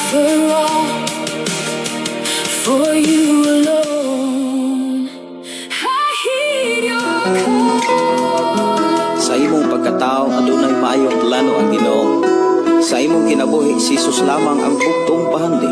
for all, for you alone. I hear your call. Sa imong pagkatao adunay maayong plano ang Ginoo. Sa imong kinabuhi si Jesus lamang ang bugtong pahandi.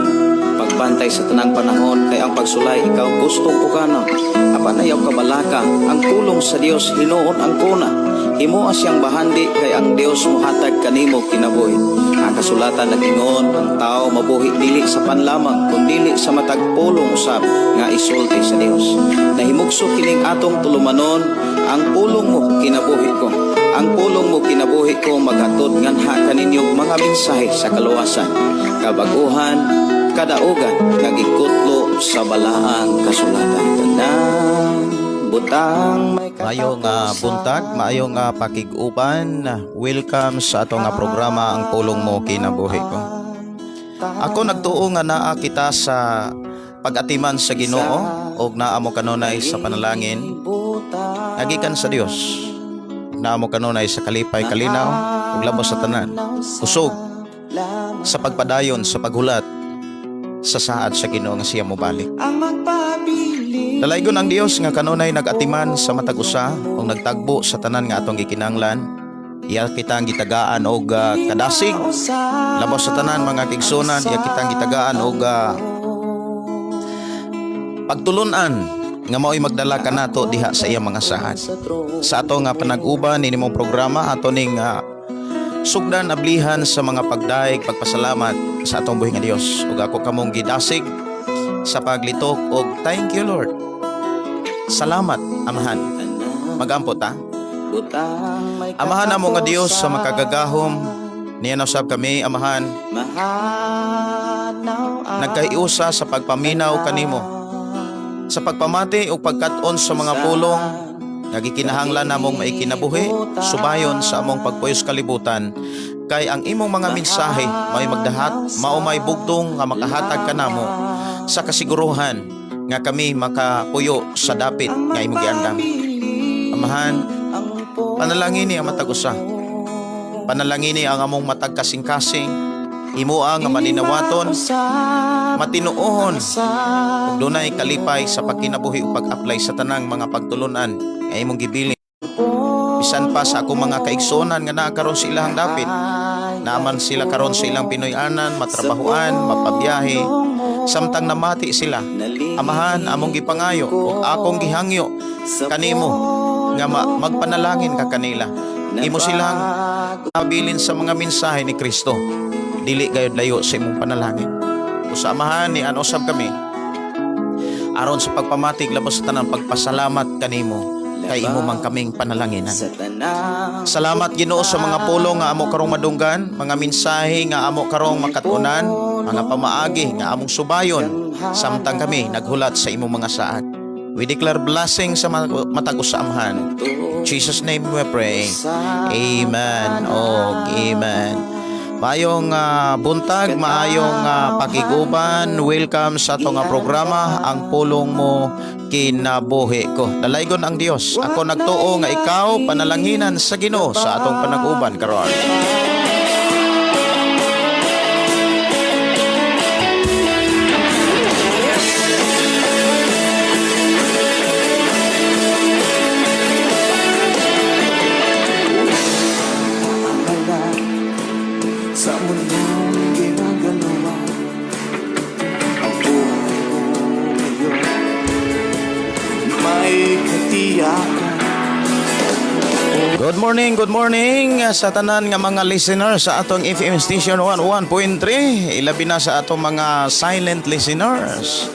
Pagbantay sa tanang panahon kay ang pagsulay ikaw gustong pukana. Apan ayaw kabalaka ang pulong sa Dios hinuon ang kuna. Himo siyang bahandi kay ang Dios mohatag kanimo kinabuhi. Ang kasulatan nagingon ang tao mabuhi dili sa panlamang kundi sa matag pulong usab nga isulti sa Dios. Nahimugso kining atong tulumanon ang pulong mo kinabuhi ko. Ang pulong mo kinabuhi ko maghatod nganha kaninyong mga mensahe sa kaluwasan, kabaguhan, kadaugan, kagikutlo sa balaang kasulatan. Tanang butang may Maayong buntag, maayong pakig-uban. Welcome sa atong programa ang pulong mo kinabuhi ko. Ako nagtuo nga naa kita sa pag-atiman sa Ginoo og naa mo kanunay sa panalangin nagikan sa Dios. Naa mo kanunay sa kalipay kalinaw ug labos sa tanan. Usog sa pagpadayon sa paghulat sa saad sa Ginoo nga siya mobalik. Dalaygon ang Dios nga kanunay nagatiman sa matag usa ug nagtagbo sa tanan nga atong gikinahanglan. Iya kitang gitagaan og kadasig labos sa tanan mga kigsunan. Iya kitang gitagaan og pagtulunan nga mao'y magdala kanato diha sa iyang mga saad. Sa ato nga panag-uban inimong programa ato ning sugdan ablihan sa mga pagdaig pagpasalamat sa atong buhi nga Dios. Ug ako kamong gidasig sa paglitok og thank you Lord. Salamat Amahan. Magampot ta. Amahan namo nga Dios sa makagagahom niya nasab kami Amahan. Nagkaiusa sa pagpaminaw kanimo. Sa pagpamati o pagkat-on sa mga pulong nagikinahanglan namong maikinabuhi subayon sa among pagpuyos kalibutan kay ang imong mga mensahe may magdahat mao may bugtong nga makahatag kanamo sa kasiguruhan nga kami makapuyo sa dapit nga imong giandam. Amahan, panalangin ni ang matag usa. Panalangin ni ang among matag kasing-kasing. Himuang nga maninawaton, matinuohon, ug dunay kalipay sa pagkinabuhi ug pag-apply sa tanang mga pagtulunan nga imong gibilin. Bisan pa sa akong mga kaigsunan nga naa karon sa ilang dapit, naman sila karon sa ilang Pinoy-anan, matrabahuan, mapabiyahe, samtang namati sila. Amahan, among gipangayo ug akong gihangyo kanimo nga magpanalangin ka kanila. Imo silang abilin sa mga mensahe ni Kristo. Dili gayud layo sa imong panalangin. Usa Amahan ni usab kami aron sa pagpamatig labos sa tanang pagpasalamat kanimo kay imo man kaming panalanginan. Salamat Ginoo sa mga pulong nga amo karong madunggan, mga mensahe nga amo karong makatunan, mga pamaagi nga among subayon samtang kami naghulat sa imong mga saad. We declare blessing sa matag usa Amahan. In Jesus name we pray. Amen. Amen. Maayong buntag, maayong pakiguban. Welcome sa atong programa ang pulong mo kinabuhi ko. Dalaygon ang Dios. Ako nagtuo nga ikaw panalanginan sa Ginoo sa atong panag-uban karon. Sa mundong ginagalawa ang buhay mo ngayon may katiyakan. Good morning sa tanan nga mga listeners sa atong FM station 101.3, ilabi na sa atong mga silent listeners.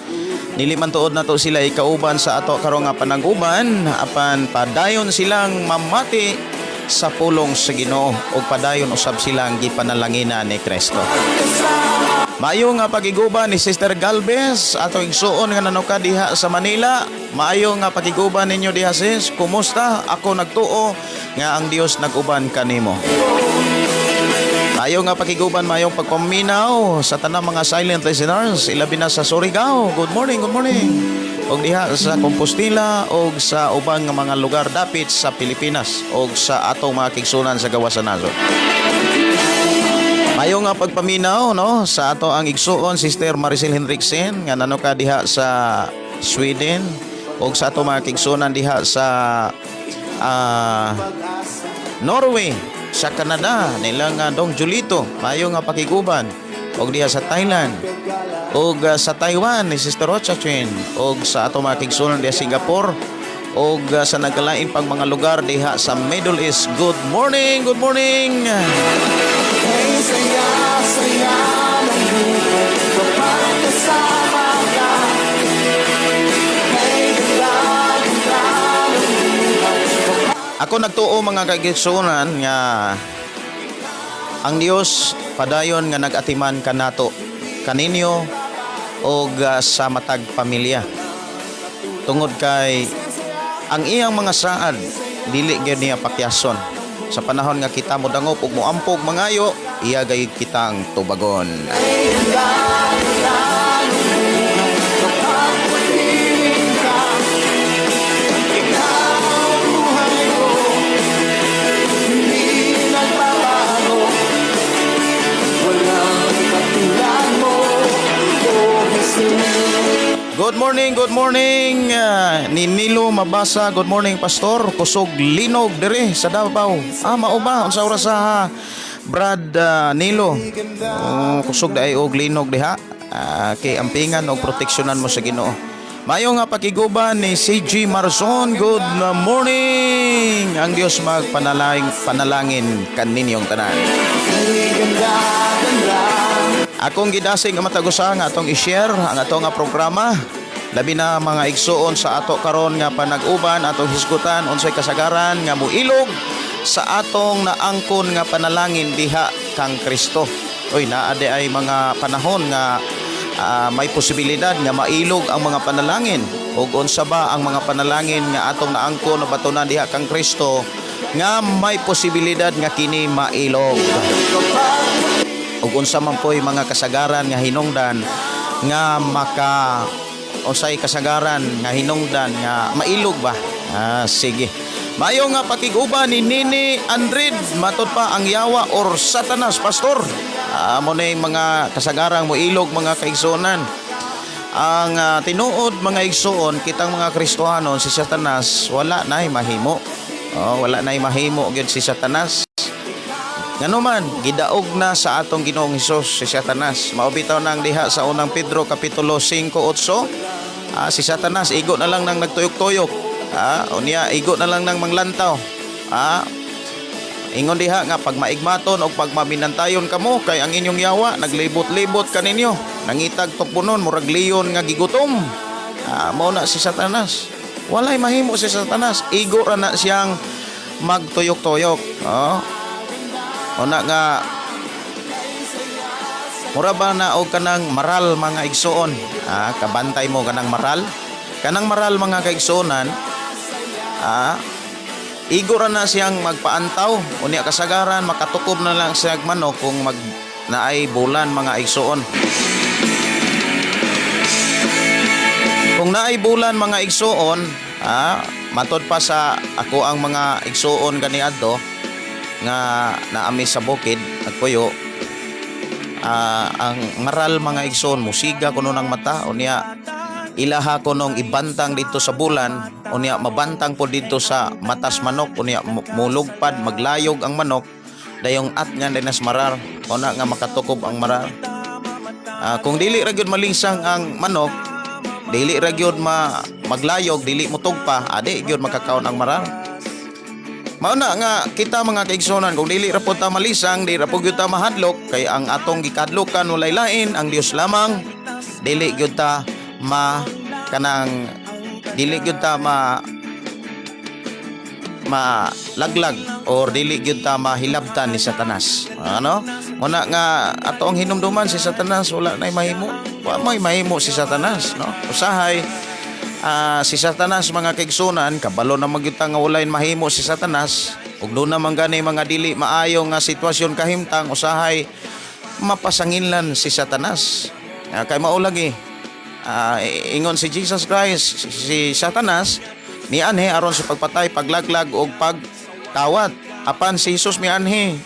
Dili man tuod na to sila ikauban sa ato karong nga panag-uban apan padayon silang mamati sa pulong sa Ginoo ug padayon usab silang gipanalanginan ni Kristo. Maayo nga pagiguban ni Sister Galvez atong igsuon nga nanuka diha sa Manila. Maayo nga pagiguban ninyo diha sis. Kumusta? Ako nagtuo nga ang Dios nag-uban kanimo. Maayo nga pagiguban, maayong pagpaminaw sa tanang mga silent listeners ilabi na sa Surigao. Good morning. Og diha sa Compostela og sa ubang nga mga lugar dapit sa Pilipinas og sa atong mga kigsunan sa gawas sa nasod. Mayo nga pagpaminaw no sa ato ang igsuon Sister Maricel Henriksen nga nano ka diha sa Sweden ug sa ato mga kigsunan diha sa Norway, sa Canada nila nga Dong Julito. Mayo nga pakiguban og diha sa Thailand og sa Taiwan ni Sister Rocha Chin og sa ato mga kigsunan diha Singapore og sa nagalain pang mga lugar diha sa Middle East. Good morning, good morning. Ay saya-saya ng buhay kapag kasama ka. Ay ganda-ganda ng buhay. Ako nagtuo mga kagigsunan nga ang Dios padayon nga nagatiman kanato kaninyo og sa matag pamilya. Tungod kay ang iyang mga saad dili gyud niya pakyason. Sa panahon nga kita mo dangop ug moampog mangayo, iya gayud kita ang tubagon. Ay ganda-ganda ng buhay kapag pag-ibig ka. Ikaw ang buhay ko, hindi nagbabago. Walang katulad mo, oh Jesus. Good morning, good morning. Ni Nilo Mabasa, good morning Pastor. Kusog linog dire sa Davao. Mao ba unsa oras sa Brad Nilo? Kusog daay og linog diha. Kay ampingan og proteksyonan mo sa Ginoo. Mayo nga pakiguban ni CG Marzon. Good morning. Ang Dios panalangin kaninyong tanan. Ay ganda-ganda. Akong gidasig nga matagusa nga atong i-share ang ato nga programa. Labi na mga igsuon sa ato karon nga panag-uban atong hisgutan unsay kasagaran nga muilog sa atong naangkon nga panalangin diha kang Kristo. Oy, naa di ay mga panahon nga may posibilidad nga mailog ang mga panalangin. Ug unsa ba ang mga panalangin nga atong naangkon o batunan diha kang Kristo nga may posibilidad nga kini mailog. Ug unsa man po'y mga kasagaran nga hinungdan nga unsay kasagaran nga hinungdan nga mailog ba? Sige. Mayo nga pakiguban ni Nini Andred matud pa ang yawa or Satanas, Pastor. Mo na mga kasagarang mo ilog mga kaigsuonan. Ang tinuod mga igsuon kitang mga Kristohanon si Satanas wala nay mahimo. Wala nay mahimo gyud si Satanas. Ngano man gidaog na sa atong Ginoong Hesus si Satanas. Maubitaw nang diha sa unang Pedro kapitulo 5:8. Si Satanas igo na lang nang nagtuyok-tuyok. Unya igo na lang nang manglantaw. Ingon diha nga pag maigmaton o pag maminantayon kamo kay ang inyong yawa naglibot-libot kaninyo. Nangitag tukbunon murag leon nga gigutom. Mao na si Satanas. Walay mahimo si Satanas. Igo ra na siyang magtuyok-tuyok. Una nga mura ba na og kanang maral mga igsuon? Kabantay mo kanang maral? Kanang maral mga kaigsuonan, igo ra na siyang magpaantaw. Unya kasagaran makatukob na lang siya manok kung naay bulan mga igsuon. Kung naay bulan mga igsuon, matod pa sa ako ang mga igsuon kaniadto nga naami sa bukid nagpuyo ang maral mga igsoon musiga kuno ng mata unya ilaha kunong ibantang dito sa bulan unya mabantang po dito sa matas manok unya mulugpad maglayog ang manok dayong at nga dinas marar una nga makatukob ang marar. Kung dili ra gyud malingsang ang manok dili ra gyud maglayog dili mutugpa adi gyud makakaon ang marar. Mauna nga kita mga kaigsonan kung dili ra po ta malisang, di ra po gyud ta mahadlok kay ang atong gikadlokan walay lain ang Dios lamang. Dili gyud ta malaglag or dili gyud ta mahilabtan ni Satanas. Muna nga atong hinumduman si Satanas wala nay mahimo. Wa may mahimo si Satanas, no? Usahay si Satanas mga kaigsunan kabalo na magyuta nga walay mahimo si Satanas ug doon naman gani mga dili maayo nga sitwasyon kahimtang usahay mapasanginlan si Satanas. Kay mao lagi ingon si Jesus Christ si Satanas ni anhe aron sa pagpatay paglaglag ug pagkawat Apan si Jesus mianhi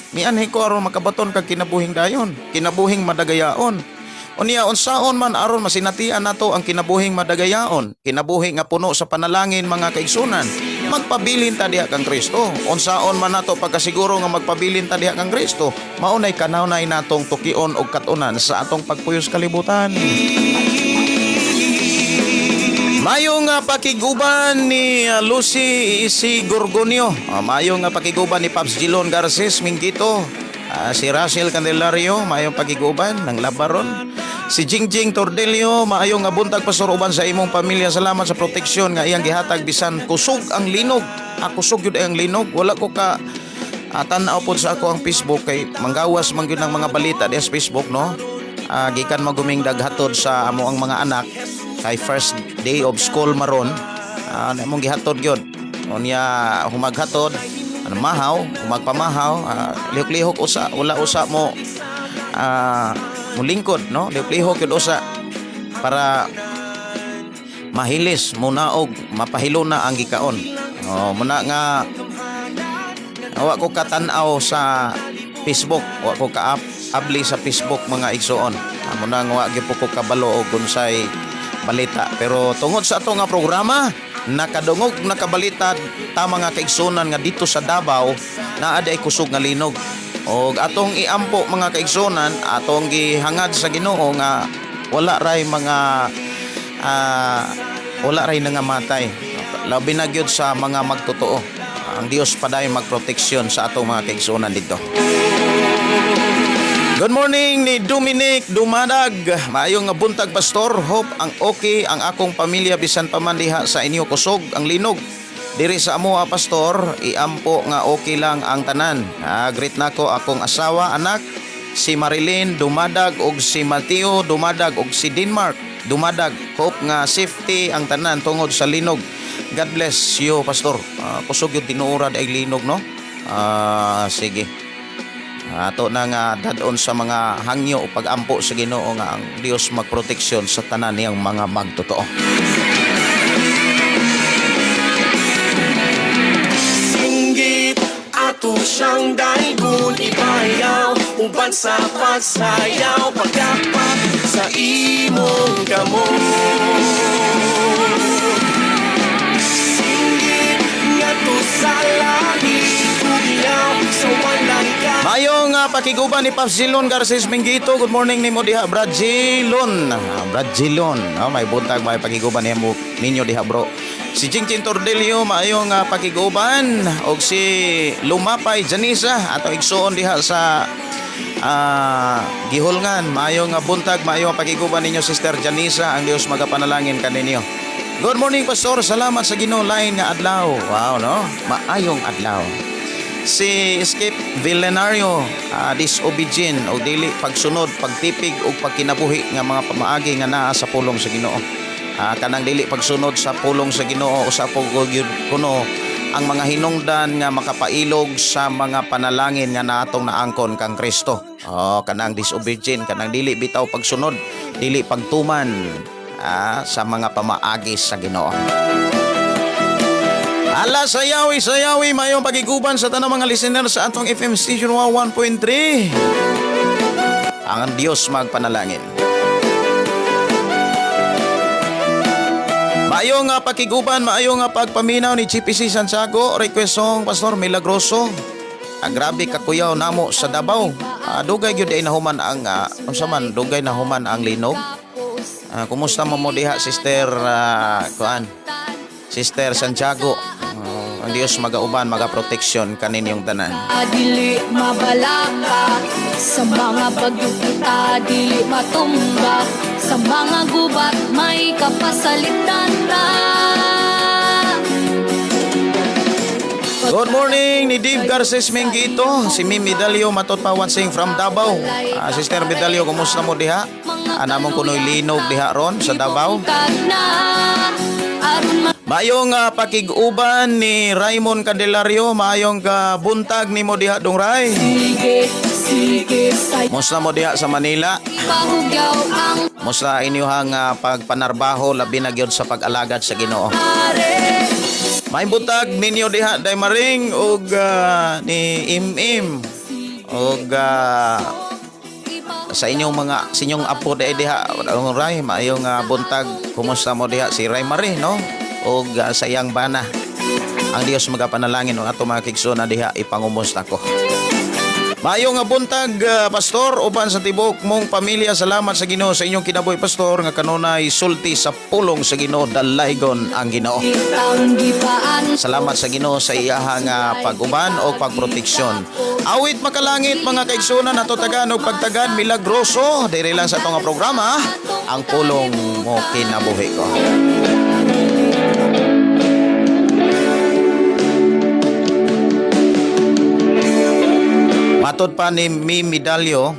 ko aron makabaton kag kinabuhing dayon, kinabuhing madagayaon. Unya unsaon man aron masinatian nato ang kinabuhing madagayaon, kinabuhi nga puno sa panalangin mga kaigsunan. Magpabilin ta diha kang Kristo. Unsaon man nato pagkasiguro nga magpabilin ta diha kang Kristo, maunay kanunay natong tukion og katunan sa atong pagpuyos kalibutan. Mayong pakiguban ni Lucy Isi Gorgonio. Mayong pakiguban ni Paps Gilon Garces Mingkito. Si Rachel Candelario, mayong pakiguban ng labaron. Si Jingjing Tordelio, maayong buntag pasuruban sa imong pamilya. Salamat sa proteksyon nga iyang gihatag bisan kusog ang linog. Kusog yun ang linog. Wala ko ka tanaw po sa ako ang Facebook kay manggawas man yun ang mga balita di sa Facebook, no? Gikan maguming daghatod sa amo ang mga anak kay first day of school maron. Mong gihatod yun. Unya humaghatod mahaw, humagpamahaw, lihok-lihok usa, wala usa mo mulingkod, no? Lihok-lihok yun usa para mahilis munaog, mapahilo na ang gikaon. Muna nga wa ko katanaw sa Facebook, wa ko ka-abli sa Facebook mga igsoon. Muna nga wa gyud ko kabalo og unsay balita, pero tungod sa ato nga programa nakadungog nakabalita ta mga kaigsunan nga dito sa Davao naa day kusog nga linog. Og atong iampo mga kaigsunan, atong gihangad sa Ginoo nga wala ray mga wala ray nangamatay. Labi na gyud sa mga magtotoo. Ang Dios paday magproteksyon sa atong mga kaigsunan dito. Good morning ni Dominic Dumadag. Maayong nga buntag pastor. Hope ang okay ang akong pamilya bisan pa man diha sa inyo kusog ang linog. Diri sa amo pastor, iampo nga okay lang ang tanan. Greet nako akong asawa, anak, si Marilyn Dumadag og si Mateo Dumadag og si Denmark Dumadag. Hope nga safety ang tanan tungod sa linog. God bless you pastor. Kusog yung tinuura ay linog, no? Sige. Ato na nga dadon sa mga hangyo o pag-ampo sa Ginoo nga ang Dios magproteksyon sa tanan niyang mga magtotoo. Singgit ato siyang daygon ibayaw, uban sa pagsayaw, pagdapat sa imong kamot. Singgit nga to sa langit, kugiyaw sa walang ka. Mayong pakiguban ni Paps Gilon Garces Mingito. Good morning nimo diha Brad Gilon. Brad Gilon. May buntag may pakiguban nimo ninyo diha bro. Si Jingjing Tordelio maayong pakiguban og si Lumapay Janisa ato igsuon diha sa Gihulngan. Maayong buntag, maayong pakiguban ninyo Sister Janisa. Ang Dios magapanalangin kaninyo. Good morning pastor. Salamat sa Ginoo lain nga adlaw. Wow, no? Maayong adlaw. Si Skip Villanario, disobedient o dili pagsunod, pagtipig o pagkinabuhi nga mga pamaagi nga naa sa pulong sa Ginoo. Kanang dili pagsunod sa pulong sa Ginoo usa po gyud kuno ang mga hinungdan nga makapailog sa mga panalangin nga natong naangkon kang Kristo. Kanang disobedient, kanang dili bitaw pagsunod, dili pagtuman sa mga pamaagi sa Ginoo. Ala sayawi mayong pagiguban sa tanang mga listener sa atong FM station 101.3. Ang Dios magpanalangin. Maayong pakiguban, maayong pagpaminaw ni GPC Santiago. Request song Pastor Milagroso. Grabe kakuyaw namo sa Davao. Dugay gyud ay nahuman ang unsa man dugay nahuman ang linog. Kumusta mo diha Sister Sister Santiago? Ang Dios magauban, magaproteksyon kaninyong tanan. Dili mabalaka sa mga pagdukita, dili matumba sa mga gubat, may kapasalitan ra. Good morning ni Dave Garces Mingito. Si Mimi Medalio matot pawansing from Davao. Sister Medalio, kumusta mo diha? Anamong kunoy linog diha ron sa Davao. Mayong pakiguban ni Raymond Candelario, mayong buntag ni mo diha dong Ray. Musta mo diha sa Manila? Musta inyong pagpanarbaho labi na gyud sa pag-alagad sa Ginoo? May butag ninyo diha day maring og ni Imim og sa inyong apo diha ang Ray maayong buntag. Kumusta mo diha si Ray Marie no? Og sa iyang bana. Ang Dios magapanalangin ang ato mga kigsuna diha ipangumusta ko. Maayong nga buntag, Pastor, uban sa tibok mong pamilya. Salamat sa Ginoo sa inyong kinabuhi, Pastor, nga kanunay sulti sa pulong sa Ginoo, dalaygon ang Ginoo. Salamat sa Ginoo sa iyahang pag-uban o pagproteksyon. Awit makalangit mga kaigsunan nato tagan og pagtagan milagroso diri lang sa atong programa, ang pulong mo kinabuhi ko. Matod pa ni Mi Medalyo,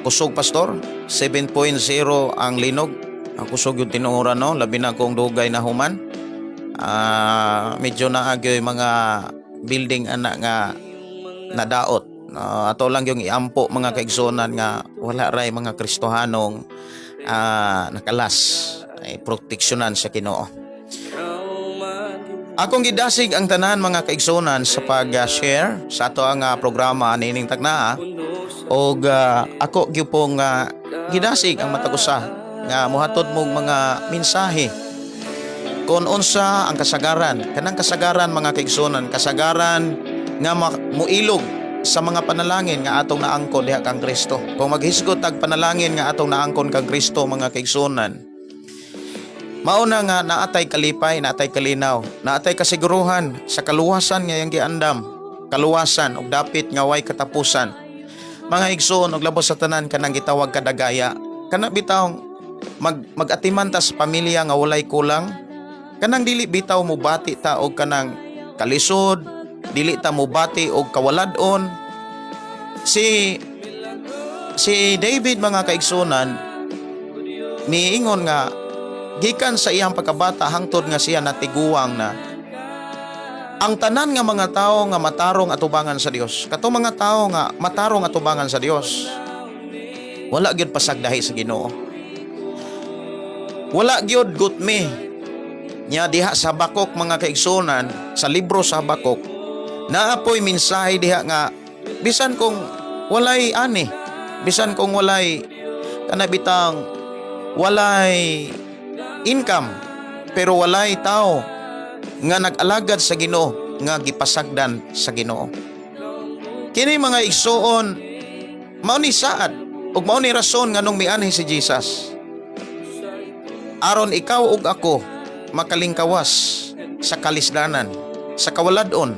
kusog Pastor, 7.0 ang linog. Ang kusog yung tinuuran no, labi na kong dugay na human. Medyo naagyo yung mga building anak nga nadaot. Ato lang yung iampo mga kaigsunan nga wala ray mga Kristohanong nakalas ay proteksyonan sa Ginoo. Akong gidasig ang tanan mga kaigsunan sa pag-share sa ato ang programa nining tagna og ako gyud pong gidasig ang matagusa nga mohatod mong mga mensahe kung unsa ang kasagaran kanang kasagaran mga kaigsunan, kasagaran nga muilog sa mga panalangin nga atong naangkon diha kang Kristo. Kung maghisgot tag panalangin nga atong naangkon kang Kristo mga kaigsunan, mauna nga naatay kalipay, naatay kalinaw, naatay kasiguruhan sa kaluwasan nga yang giandam, kaluwasan ug dapit nga way katapusan. Mga igsoon og labos sa tanan kanang gitawag kadagaya, kana bitaw mag-atiman ta sa pamilya nga walay kulang, kanang dili bitaw mo bati ta og kanang kalisod, dili ta mo bati og kawaladon. Si David mga kaigsunan miingon nga gikan sa iyang pagkabata hangtod nga siya natiguang na ang tanan nga mga tao nga matarong atubangan sa Dios, kato mga tao nga matarong atubangan sa Dios, wala gyud pasagdahi sa Ginoo, wala gyud gutmi nya diha sa Habakuk mga kaigsunan. Sa libro sa Habakuk naapoy mensahe diha nga bisan kung walay ani, bisan kung walay kanabitang walay income pero walay tao nga nag-alagad sa Ginoo nga gipasagdan sa Ginoo. Kini mga igsoon mao ni saad ug mao ni rason nganong mianhi si Jesus aron ikaw ug ako makalingkawas sa kalisdanan, sa kawaladon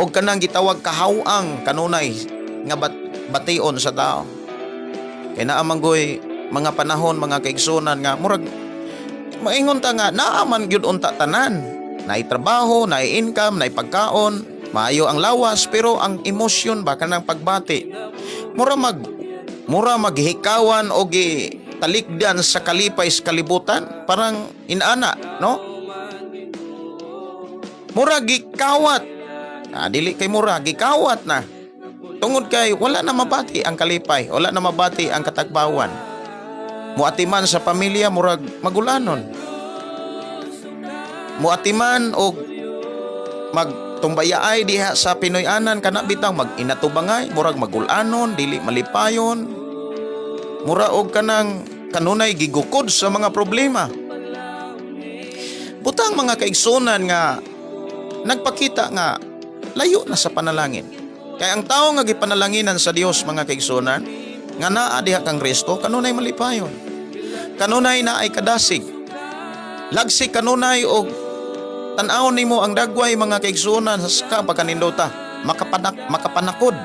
ug kanang gitawag kahaw-ang kanunay nga bation sa tao. Kay naa manggoy mga panahon mga kaigsunan nga murag maingon ta nga naaman gyud unta tanan, naay trabaho, naay income, naay pagkaon, maayo ang lawas, pero ang emosyon ba kanang pagbati mura maghikawan o talikdan sa kalipay sa kalibutan, parang inana no, mura gikawat dili kay mura gikawat na tungod kay wala na mabati ang kalipay, wala na mabati ang katagbawan. Muatiman sa pamilya murag magulanon, muatiman og magtumbayaay diha sa Pinoyanan kana bitaw mag-inatubangay murag magulanon, dili malipayon, mura og kanang kanunay gigukod sa mga problema. Butang mga kaigsunan nga nagpakita nga layo na sa panalangin. Kaya ang tao nga gipanalanginan sa Dios mga kaigsunan nga naa diha kang Kristo kanunay malipayon, kanunay na ay kadasig, lagsik kanunay og tan-awon nimo ang dagway mga kaigsunan sa pagkanindota makapanakod.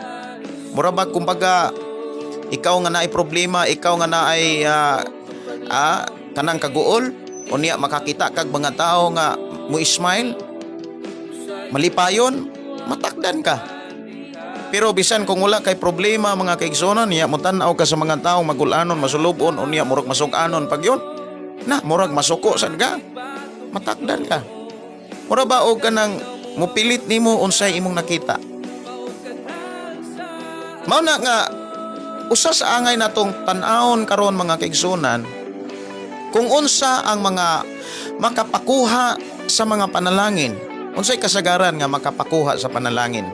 Mura ba kumbaga ikaw nga naay problema, ikaw nga naay kanang kaguol unya makakita kag mga tao nga mo smile malipayon, matakdan ka. Pero bisan kung wala kay problema mga kaigsunan niya mo tan-aw ka sa mga tao magulanon, masulubon unya murag masug-anon pag yun na murag masuko sad ka, matakdan ka. Mura ba og kanang mupilit nimo unsay imong nakita. Mao na nga usa sa angay natong tan-awon karon mga kaigsunan kung unsa ang mga makapakuha sa mga panalangin Unsay kasagaran nga makapakuha sa panalangin?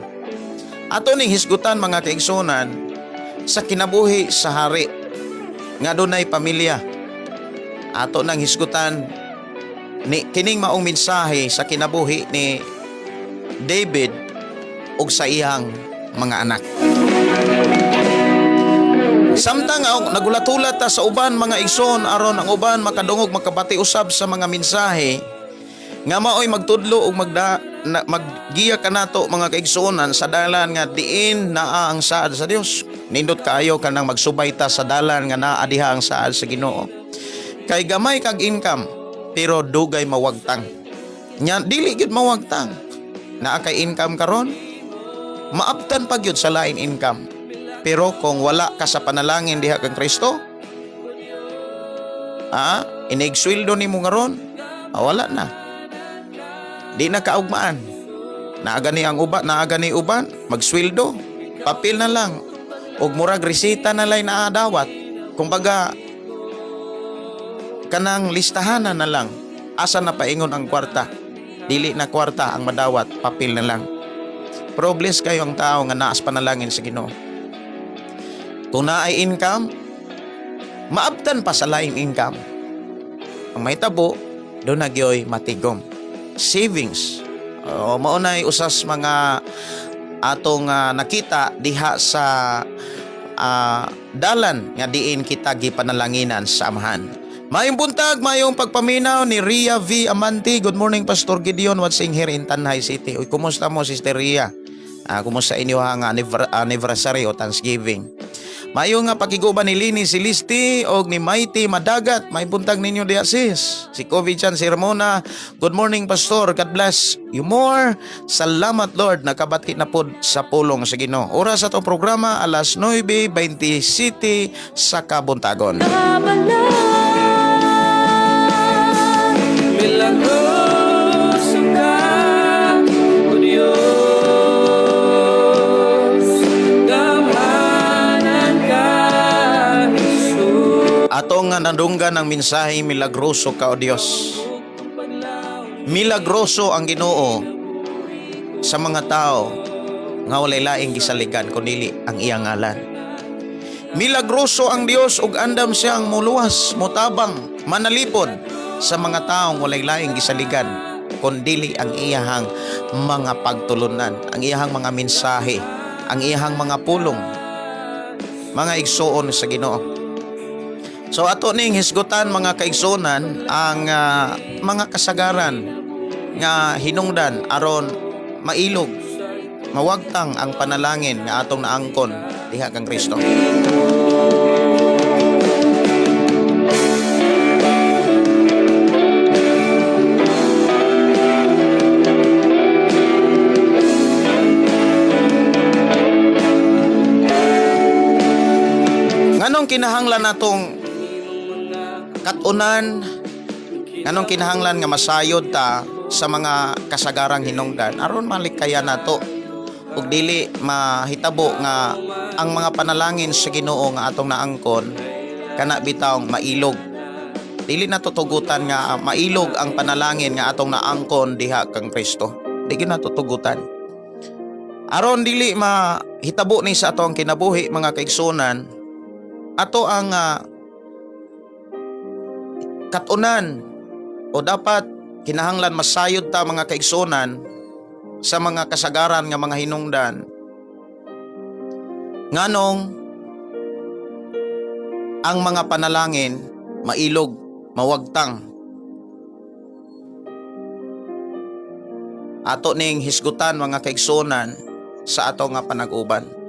Ato ning hisgutan mga kaigsunan sa kinabuhi sa hari nga dunay pamilya. Ato nang hisgutan ni kining maong mensahe sa kinabuhi ni David ug sa iyang mga anak. Samtang nagulat-ulat ta sa uban mga igsoon aron ang uban makadungog makabati usab sa mga mensahe nga maoy magtudlo ug maggiya kanato mga kaigsuonan sa dalan nga diin naa ang saad sa Dios. Nindot kaayo kanang magsubay ta sa dalan nga naa diha ang saad sa Ginoo. Kay gamay kag income pero dugay mawagtang. Nya dili gyud mawagtang. Naa kay income karon, maabtan pa gyud sa lain income. Pero kung wala ka sa panalangin diha kang Kristo, inigsweldo nimo ngaron, wala na. Di na kaugmaan. Naaga ni uban, magsweldo, papel na lang. Og murag resita na lay naadawat. Kumbaga, kanang listahan na lang. Asa na paingon ang kwarta. Dili na kwarta ang madawat, papel na lang. Pero bless kayo ang tao nga naas panalangin sa Ginoo. Kung naay income, maabtan pa sa laing income. Ang may tabo, doon nagyoy matigom. Savings. Maunay usas mga atong nakita diha sa dalan nga diin kita gipanalanginan sa amahan. Mayong buntag, mayong pagpaminaw ni Ria V. Amanti. Good morning, Pastor Gideon, watching here in Tanhay City. Uy, kumusta mo, Sister Ria? Kumusta inyo ang anniversary o Thanksgiving? Mayo nga pakiguban ni Lini Silisti og ni Mighty Madagat. May buntag ninyo diya sis. Si Kobe Chan Sirmona. Good morning Pastor. God bless you more. Salamat Lord. Nakabati na pod sa pulong sa Ginoo. Oras sa itong programa alas 9:20 sa Kabuntagon. Milagroso ka, O Diyos, gamhanan ka, Jesus. Ato nga nadunggan ng mensahe, milagroso ka o Diyos. Milagroso ang Ginoo sa mga tao nga walay laing gisaligan kundi ang iyang ngalan. Milagroso ang Dios ug andam siyang muluwas, mutabang, manalipod sa mga taong walay laing gisaligan kundi ang iyahang mga pagtulunan, ang iyahang mga mensahe, ang iyahang mga pulong, mga igsoon sa Ginoo. So ato ning hisgutan mga kaigsuonan ang mga kasagaran nga hinungdan aron mailog, mawagtang ang panalangin nga atong naangkon diha kang Kristo. Nganong kinahanglan natong katunan, nganong kinahanglan nga masayod ta sa mga kasagarang hinungdan aron malikaya nato ug dili mahitabo nga ang mga panalangin sa Ginoo nga atong naangkon kana bitawng mailog. Dili nato tugutan nga mailog ang panalangin nga atong naangkon diha kang Kristo. Dili nato tugutan. Aron dili mahitabo ni sa atong kinabuhi mga kaigsunan, ato ang katunan o dapat kinahanglan masayod ta mga kaigsunan sa mga kasagaran nga mga hinungdan nganong ang mga panalangin mailog, mawagtang. Ato ning hisgutan mga kaigsunan sa ato nga panag-uban.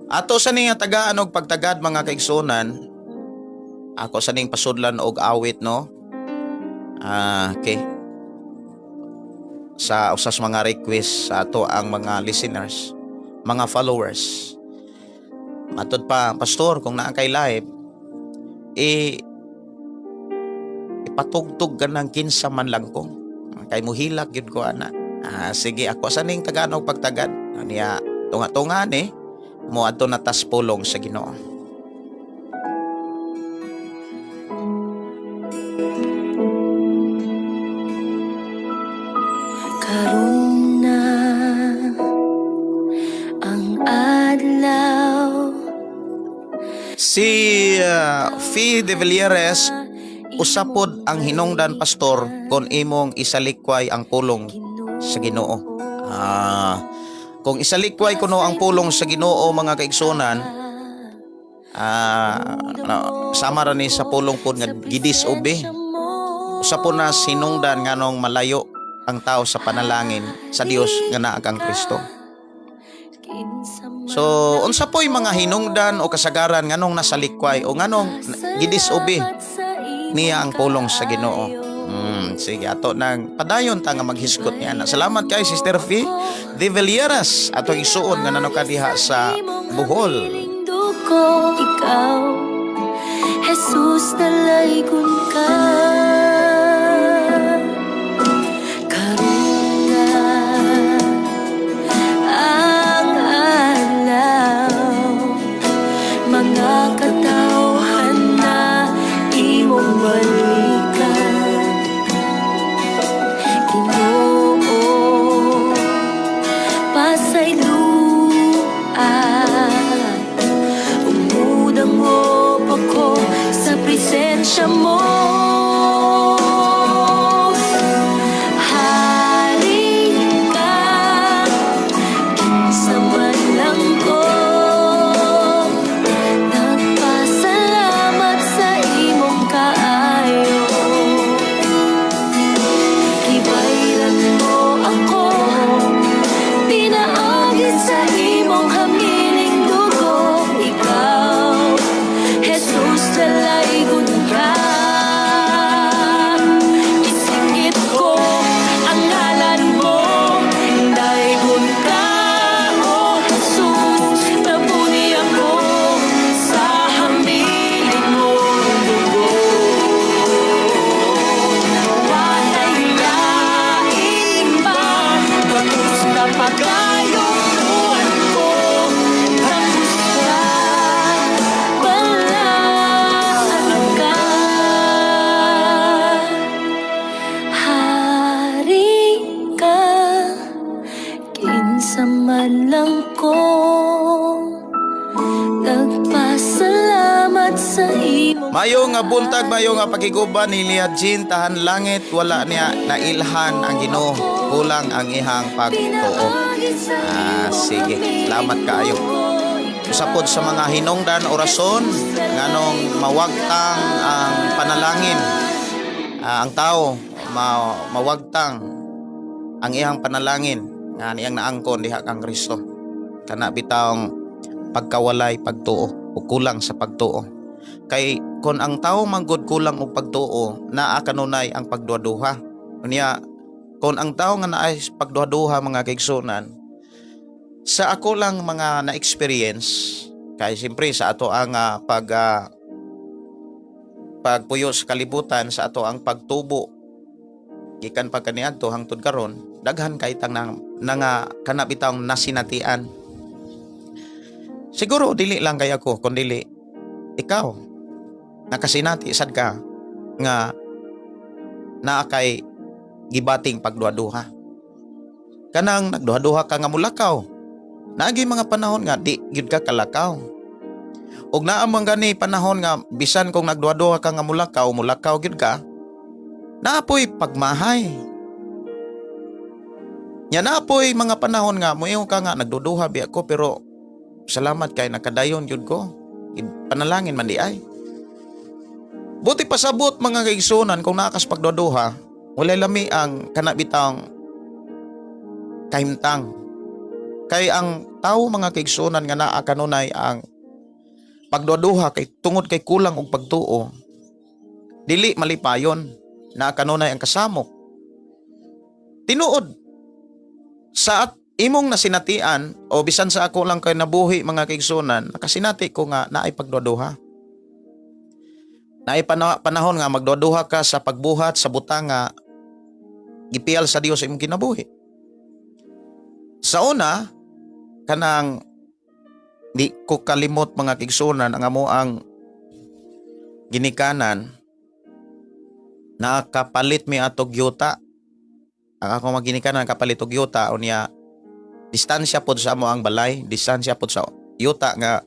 Ato sa ning tagaan og pagtagad mga kaigsunan, ako sa ning pasudlan og awit no. Okay. Sa usas mga request sa ato ang mga listeners, mga followers. Matod pa, Pastor, kung naa kay live, ipatugtog ka ng kinsa man lang kong. Kay muhilak yun ko ana. Sige, ako saning Tagalog pagtagad. Niya, tunga-tunga ni, mo ato natas pulong sa Ginoo. Karon na ang adlaw. Si Fee de Villeres, usapod ang hinungdan pastor kung imong isalikway ang pulong sa Ginoo. Kung isalikway kuno ang pulong sa Ginoo mga kaigsunan, sama ra ni sa pulong pod nga gidisobe. Usapod na sinungdan nganong malayo ang tao sa panalangin sa Dios nga naa kang Kristo. So, unsa po'y mga hinungdan o kasagaran nganong nasalikway o nganong gidisobe niya ang pulong sa Ginoo? Sige, ato nang padayon ta nga maghisgot niya. Salamat kay Sister Fee de Villeras ato isuon nga nano kadiha sa Bohol. Ko ikaw, Jesus nalaygon ka. Karuna ang alaw, mga katawhan na imong balikan. Ginoo, pasayloan, umudangop ako sa presensya mo. Hari ka, kinsa man lang ko, nagpasalamat sa imong kaayo. Gibayran mo ako, pinaagi sa imong hamiling dugo. Ikaw, Jesus, nalaygon ka. Isingit ko ang ngalan mo, nalaygon ka, O Jesus. Nabuni ako sa hamiling mong dugo. Walay lain pa, tapos na pagkayuan ko. Tapos na balaan ka. Hari ka, kinsa man lang ko, nagpasalamat sa imo. Mayo nga buntag, mayo nga pakiguban ni Liad Jean tahan langit, wala niya nailhan ang Ginoo, kulang ang ihang pagtuo. Sige, salamat kaayo. Usapod sa mga hinungdan o rason nganong mawagtang ang panalangin. Ang tao mawagtang ang iyang panalangin nga niyang naangkon diha kang Kristo. Kana bitawng pagkawalay pagtuo o kulang sa pagtuo. Kay kon ang tao manggod kulang og pagtuo, naa kanunay ang pagduha-duha. Unya kon ang tao nga naay pagduha-duha mga kaigsunan, sa ako lang mga na-experience, kay siyempre sa ato ang pagpuyo sa kalibutan, sa ato ang pagtubo gikan pa kaniadto hangtod karon, daghan kay tang nga kanabitang nasinatian. Siguro dili lang kay ako, kun dili ikaw nakasinati sad ka nga naa kay gibating pagduha-duha. Kanang nagduha-duha ka nga mulakaw, nagi mga panahon nga di gyud ka kalakaw. Og naa man gani panahon nga bisan kung nagduha-duha ka nga mulakaw gyud ka, naapoy pagmahay. Nya naapoy mga panahon nga moingon ka nga nagduduha bi ako pero salamat kay nakadayon gyud ko. Panalangin man di ay. Buti pasabot mga kaigsunan kung naakas pagduduha, walay lami ang kanabitang kahimtang. Kay ang tao mga kaigsunan nga naa kanunay ang pagduduha kay tungod kay kulang og pagtuo, dili malipayon na kanunay ang kasamok. Tinuod sa imong nasinatian o bisan sa ako lang kay nabuhi mga kaigsunan, nakasinati ko nga naay pagduduha. Naay panahon nga magduduha ka sa pagbuhat sa butang nga gipiyal sa Dios imong kinabuhi. Sa una, kanang di ko kalimot mga kigsunan ang amo ang ginikanan na kapalit mi atog yuta. Ang ako maginikanan kapalit og yuta unya distansya pod sa amo ang balay, distansya pod sa yuta nga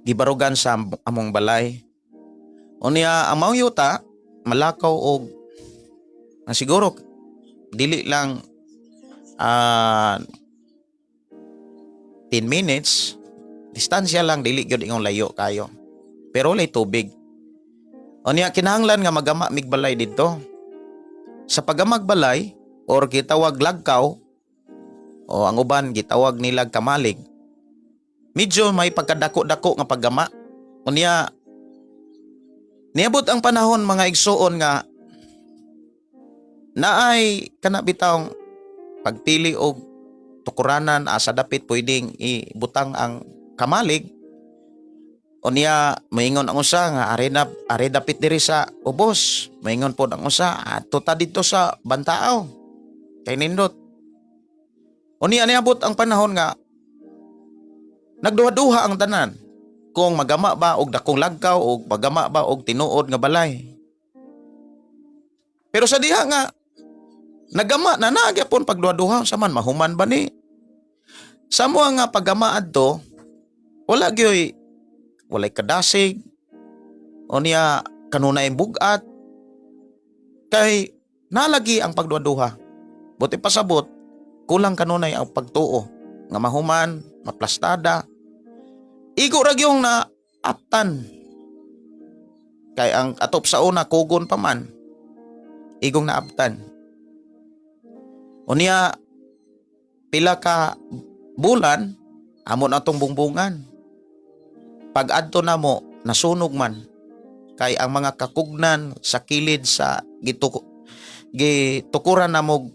gibarugan sa among balay. Unya ang maong yuta malakaw og siguro dili lang 10 minutes, distansya lang, dili gyud ingong layo kayo. Pero lay tubig. Unya kinahanglan nga magama mig balay didto. Sa pagamag balay or gitawag lagkaw o ang uban gitawag nila kamalig. Medyo may pagkadako-dako nga paggama. Unya niabot ang panahon mga igsuon nga naay kana bitawng pagpili og tukuranan asa dapit pwedeng ibutang ang kamalig. Unya maingon ang usa nga are dapit diri sa ubos. Maingon pod ang usa ato ta dito sa Bantaaw. Kay nindot. Unya niabot ang panahon nga nagduha-duha ang tanan kung magama ba og dakong lagkaw o magama ba og tinuod nga balay. Pero sa diha nga nagama na nagyapon pagduha-duha sa man mahuman ba ni? Sa mo nga paggama adto walay kadasig o niya kanunay bugat kay nalagi ang pagduha-duha. Buti pasabot kulang kanunay ang pagtuo nga mahuman, maplastada. Igo ra gyung na aptan. Kay ang atop sa una kugon pa man. Igong na aptan. Unya pila ka bulan amon atong bungbungan. Pag adto na mo nasunog man kay ang mga kakugnan sa kilid sa gitukuran na mo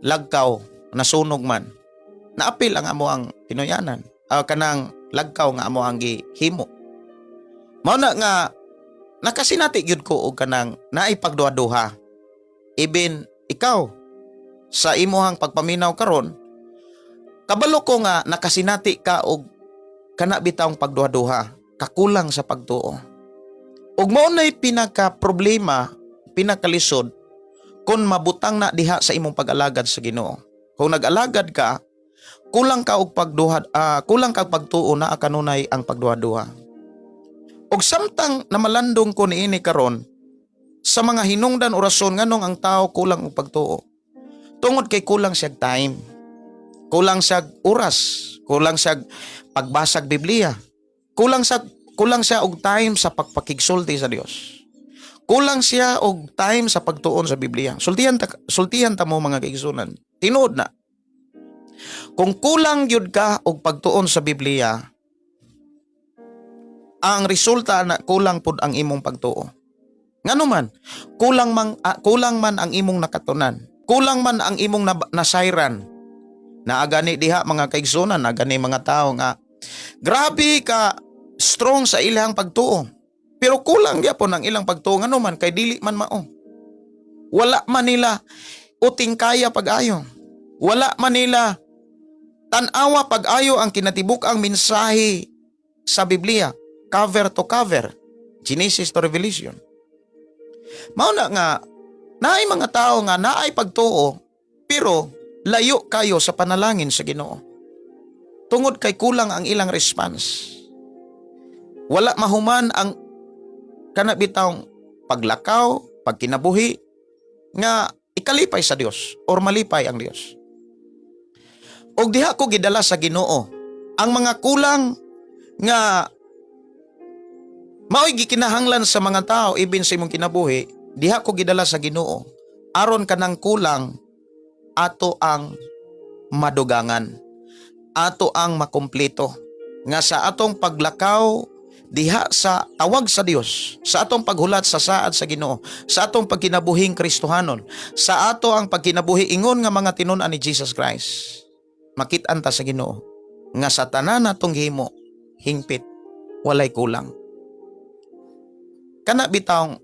lagkaw nasunog man. Naapil ang amo ang tinuyanan. Kanang lagkaw nga amo ang gihimo. Mao na nga nakasinati gyud ko og kanang naay pagduha-duha. Even ikaw sa imuhang pagpaminaw karon kabalo ko nga nakasinati ka og kana bitawng pagduha-duha, kakulang sa pagtuo. Ug mao nay pinaka problema, pinakalisod kung mabutang na diha sa imong pag-alagad sa Ginoo. Kung nag-alagad ka, kulang ka og kulang ka pagtuo na kanunay ang pagduha-duha. Ug samtang namalandong ko niini karon sa mga hinungdan orason nganong ang tao kulang og pagtuo. Tungod kay kulang siya time. Kulang siya oras, kulang siya pagbasag Biblia. Kulang siya og time sa pagpakigsulti sa Dios. Kulang siya og time sa pagtuon sa Biblia. Sultihan ta mo mga kaigsunan. Tinuod na. Kung kulang gyud ka og pagtuon sa Biblia, ang resulta na kulang pud ang imong pagtuo. Ngano man, kulang man ang imong nakatunan. Kulang man ang imong nasayran. Naagani diha mga kaigsunan, naagani mga tao nga grabe ka strong sa ilang pagtuo. Pero kulang gyapon ang ilang pagtuo ngano man kay dili man mao. Wala man nila uting kaya pag-ayo. Wala man nila tan-awa pag-ayo ang kinatibuk-ang mensahe sa Biblia, cover to cover, Genesis to Revelation. Mao na nga naay mga tao nga naay pagtuo pero layo kayo sa panalangin sa Ginoo. Tungod kay kulang ang ilang response. Wala mahuman ang kanabitawng paglakaw, pagkinabuhi nga ikalipay sa Dios or malipay ang Dios. Og diha ko gidala sa Ginoo ang mga kulang nga mao'y gikinahanglan sa mga tao ibin sa imong kinabuhi, diha ko gidala sa Ginoo aron kanang kulang ato ang madugangan, ato ang makumpleto nga sa atong paglakaw diha sa tawag sa Dios, sa atong paghulat sa saad sa Ginoo, sa atong pagkinabuhing Kristohanon, sa ato ang pagkinabuhi ingon nga mga tinun-an ni Jesus Christ. Makit-an ta sa Ginoo nga sa tanan natong gihimo hingpit walay kulang. Kana bitawng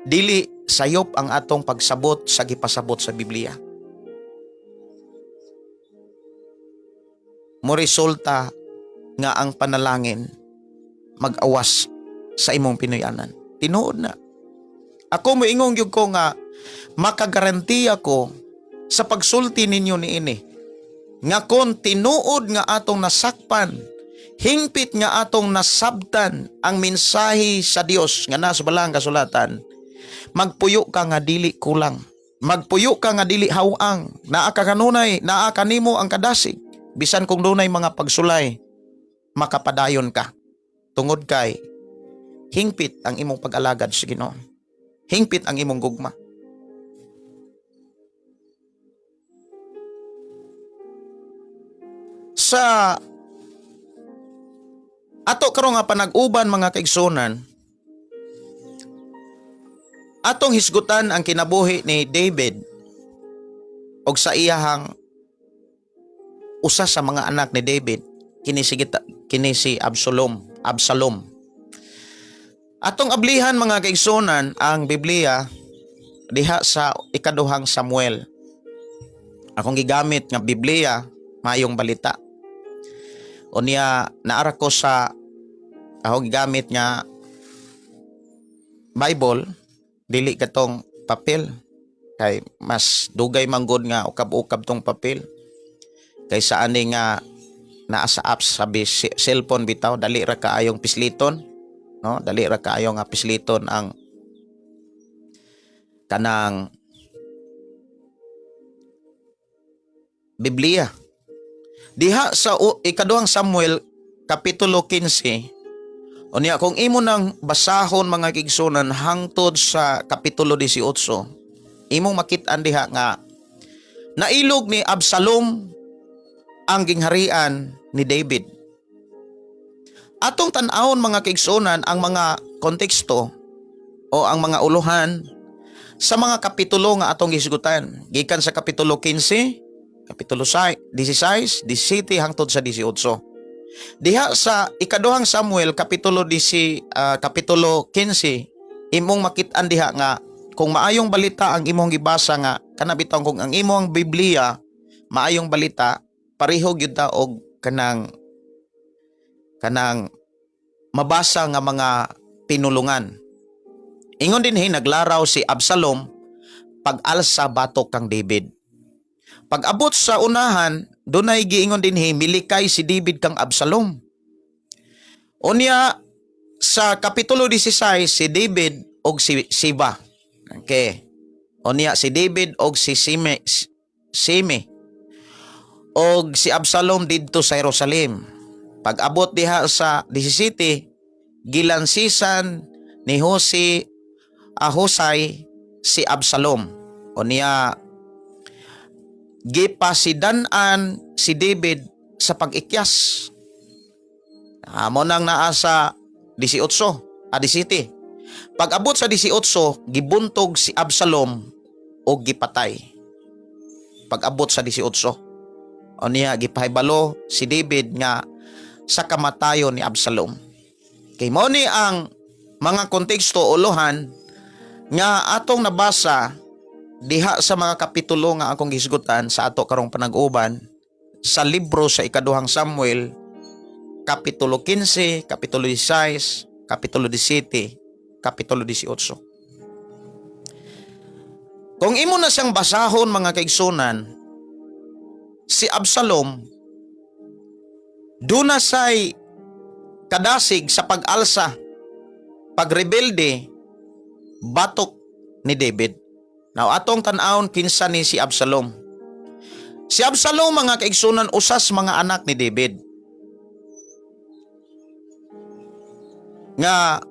dili sayop ang atong pagsabot sa gipasabot sa Biblia. mo resulta nga ang panalangin mag-awas sa imong pinuyanan. Tinuod na. Ako moingong gyud ko nga makagaranti ako sa pagsulti ninyo niini nga kon tinuod nga atong nasakpan, hingpit nga atong nasabtan ang mensahe sa Dios nga nasa balang kasulatan, magpuyo ka nga dili kulang, magpuyo ka nga dili hawang, naa ka kanunay, naa kanimo ang kadasig, bisan kung dunay mga pagsulay, makapadayon ka. Tungod kay hingpit ang imong pag-alagad sa Ginoo, hingpit ang imong gugma. Sa ato karon nga panag-uban mga kaigsunan, atong hisgutan ang kinabuhi ni David og sa iyahang usa sa mga anak ni David, kini si Absalom. Atong ablihan mga kaigsunan ang Biblia diha sa ikaduhang Samuel. Akong gigamit nga Biblia, mayong balita. O niya naara ko sa akong gigamit nga Bible, dili katong papel. Kay mas dugay manggod nga ukab-ukab tong papel. Kaysa ani nga naa sa apps sabi cellphone bitaw, dali ra kaayong pisliton, no? Dali ra kaayo nga pisliton ang kanang Biblia. Diha sa ikaduhang Samuel kapitulo 15, unya kung imo nang basahon mga kaigsunan hangtod sa kapitulo 18, imong makit-an diha nga nailog ni Absalom ang gingharian ni David. Atong tan-awon mga kaigsunan ang mga konteksto o ang mga uluhan sa mga kapitulo nga atong gisgutan. Gikan sa kapitulo 15, kapitulo 16, 17 hangtod sa 18. Diha sa ikaduhang Samuel kapitulo 15, imong makit-an diha nga kung maayong balita ang imong gibasa nga kanabitaw kung ang imong Biblia maayong balita, pareho gyud ta og kanang mabasa nga mga pinulungan. Ingon dinhi naglaraw si Absalom pag-alsa batok kang David. Pag-abot sa unahan, dunay giingon dinhi milikay si David kang Absalom. Unya sa kapitulo 16 si David og si Siba. Okay. Unya si David og si Sime og si Absalom didto sa Jerusalem. Pag-abot diha sa 17, gilansisan ni Husay si Absalom. Unya gipasidan-an si David sa pag-ikyas. Amo nang naa sa 17. Pag-abot sa 18, gibuntog si Absalom o gipatay. Pag-abot sa 18. O niya, gipahibalo si David nga sa kamatayon ni Absalom. Kay mo ni ang mga konteksto uluhan nga atong nabasa diha sa mga kapitulo nga akong gisgutan sa ato karong panag-uban sa libro sa ikaduhang Samuel, kapitulo 15, kapitulo 16, kapitulo 17, kapitulo 18. Kung imo na siyang basahon mga kaigsunan, si Absalom duna say kadasig sa pag-alsa, pagrebelde batok ni David. Now atong tan-awon kinsa ni si Absalom. Si Absalom mga kaigsunan usas mga anak ni David. Nga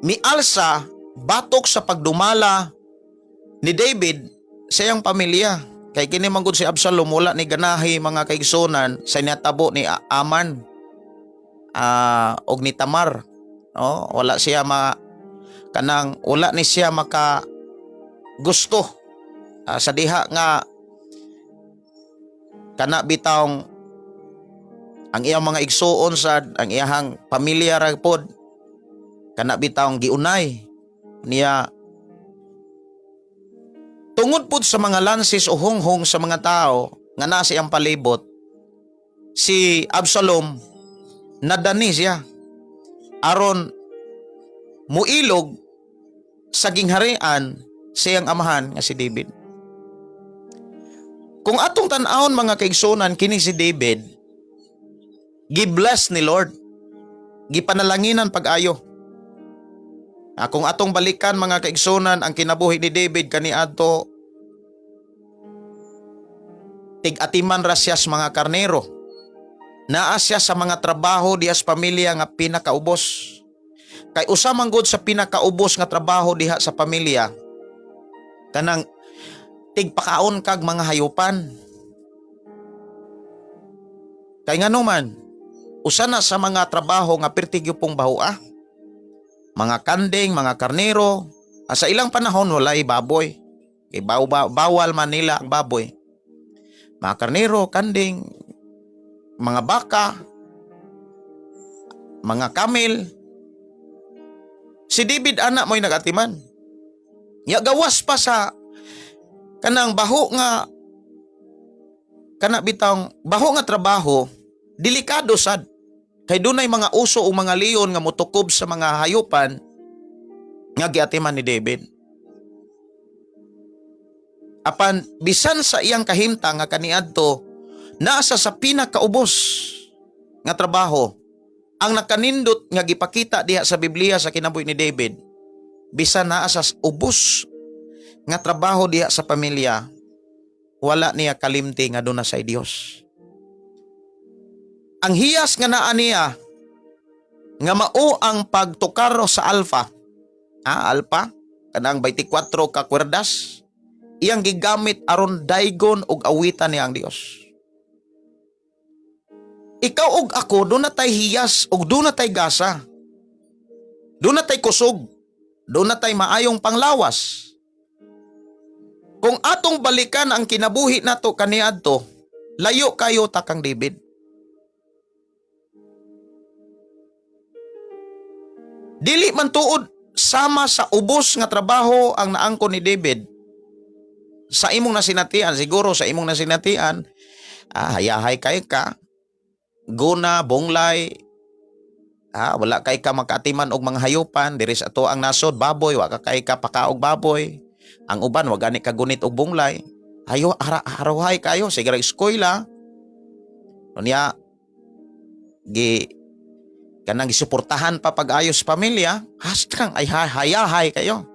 mialsa batok sa pagdumala ni David sa iyang pamilya. Kay kini manggod si Absalom wala ni ganahi mga kaigsunan sa natabo ni Aman og ni Tamar. No, wala siya wala ni siya maka gusto sa diha nga kana bitawng ang iyang mga igsuon sad, ang iyang pamilya ra pod kana bitawng giunay niya tungod pod sa mga lansis o hunghong sa mga tao nga nasa iyang palibot. si Absalom nadani siya aron muilog sa gingharian siyang amahan nga si David. Kung atong tan-awon mga kaigsunan kini si David, gibless ni Lord, gipanalanginan pag-ayo. Kung atong balikan mga kaigsunan ang kinabuhi ni David kaniadto, tig-atiman ra siya sa mga karnero. Naa siya sa mga trabaho diha sa pamilya nga pinakaubos. Kay usa man gud sa pinakaubos nga trabaho diha sa pamilya kanang tigpakaon kag mga hayupan. Kay ngano man, usa na sa mga trabaho nga pertigyo pong bahua. Mga kanding, mga karnero, sa ilang panahon walay baboy. Kay bawal man nila ang baboy. Mga karnero, kanding, mga baka, mga kamel. Si David anak mo'y nagatiman. Ya gawas pa sa kanang baho nga bitang baho nga trabaho, delikado sad. Kay dunay mga uso o mga leon nga motukob sa mga hayupan nga giatiman ni David. Apan bisan sa iyang kahimtang nga kaniadto, nasa sa pinakaubos nga trabaho ang nakanindot nga gipakita diha sa Biblia sa kinabuhi ni David. Bisan naa sa ubos nga trabaho diha sa pamilya, wala niya kalimti nga doon na sa Dios. Ang hiyas nga naa niya nga mao ang pagtukar sa alpha. Alpha kanang 24 ka kwerdas iyang gigamit aron daygon og awitan niya ang Dios. Ikaw ug ako doon na tay hiyas ug doon na tay gasa. Doon na tay kusog. Doon na tay maayong panglawas. Kung atong balikan ang kinabuhi nato kaniadto, layo kayo ta kang David. Dili man tuod sama sa ubos nga trabaho ang naangkon ni David. Sa imong nasinatian, siguro sa imong nasinatian, hayahay kay ka, guna, bonglay, wala kay ka makatiman og mga hayupan, diri sa ato ang nasod, baboy, wala kay ka pakaog baboy. Ang uban, wag gani kagunit og bonglay. Harahay kayo, sige ra eskwela. Unya, kanang gisuportahan pa pag-ayos pamilya, hashtag ay hayahay kayo.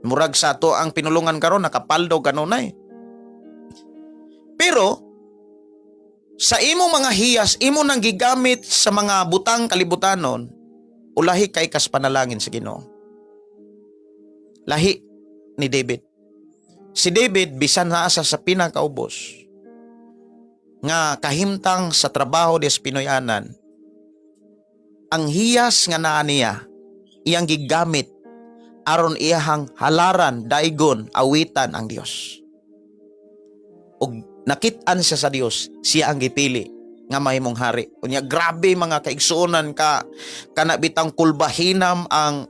Murag sa to ang pinulungan karon nakapaldo kanunay. Pero sa imong mga hiyas, imo nang gigamit sa mga butang kalibutanon, ulahi kay kas panalangin sa Ginoo. Lahi ni David. Si David bisan naa sa pinakaubos nga kahimtang sa trabaho des Pinoyanan, ang hiyas nga naa niya iyang gigamit aron iyahang halaran, daygon, awitan ang Dios. Ug nakit-an siya sa Dios, siya ang gipili nga mahimong hari. Unya grabe mga kaigsuonan kana bitang kulbahinam ang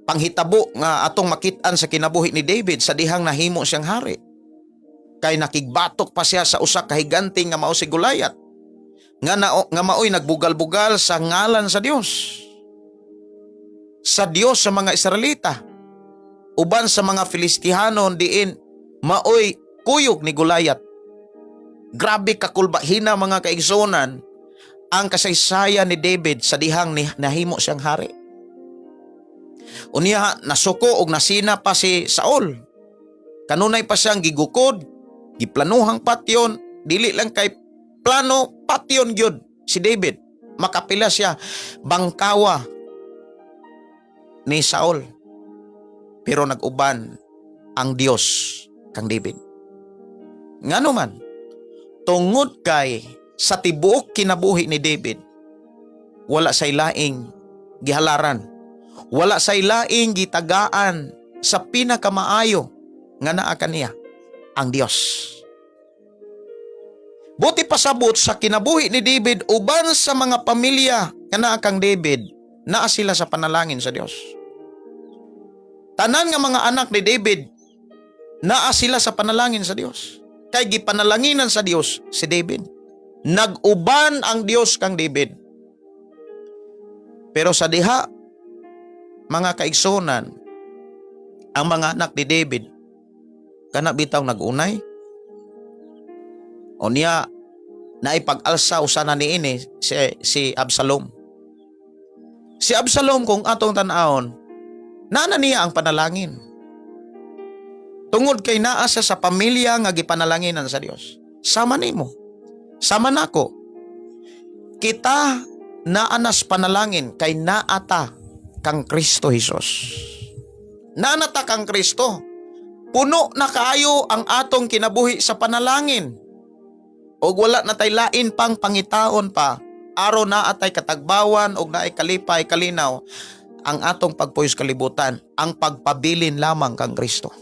panghitabo nga atong makit-an sa kinabuhi ni David sa dihang nahimo siyang hari. Kay nakigbatok pa siya sa usa ka higante nga mao si Goliath. Nga maoy nagbugal-bugal sa ngalan sa Dios. Sa Dios sa mga Israelita. Uban sa mga Filistihanon diin maoy kuyog ni Goliath. Grabe kakulbahina mga kaigsuonan ang kasaysayan ni David sa dihang nahimo siyang hari. Unya nasuko og nasina pa si Saul. Kanunay pa siyang gigukod, giplanuhang patyon, dili lang kay plano, patyon gyud si David. Makapila siya bangkawa ni Saul. Pero nag-uban ang Dios kang David. Ngano man, tungod kay sa tibuok kinabuhi ni David, wala say laing gihalaran, wala say laing gitagaan sa pinakamaayo nga naa kaniya ang Dios. Buti pasabot sa kinabuhi ni David uban sa mga pamilya nga naa kang David, naa sila sa panalangin sa Dios. Tanan nga mga anak ni David, naa sila sa panalangin sa Dios. Kay gipanalanginan sa Dios si David. Nag-uban ang Dios kang David. Pero sa diha, mga kaigsunan, ang mga anak ni David, kana bitaw nag-unay. O niya, naipag-alsa usana niini si Absalom. Si Absalom kung atong tan-awon, nana niya ang panalangin. Tungod kay naa siya sa pamilya nga gipanalanginan sa Dios. Sama nimo. Sama nako. Kita naanas panalangin kay naata kang Kristo Jesus. Naanata kang Kristo. Puno na kaayo ang atong kinabuhi sa panalangin. O wala na tay lain pang pangitaon pa. Aro na atay katagbawan o naay kalipay kalinaw ang atong pagpuyos kalibutan, ang pagpabilin lamang kang Kristo.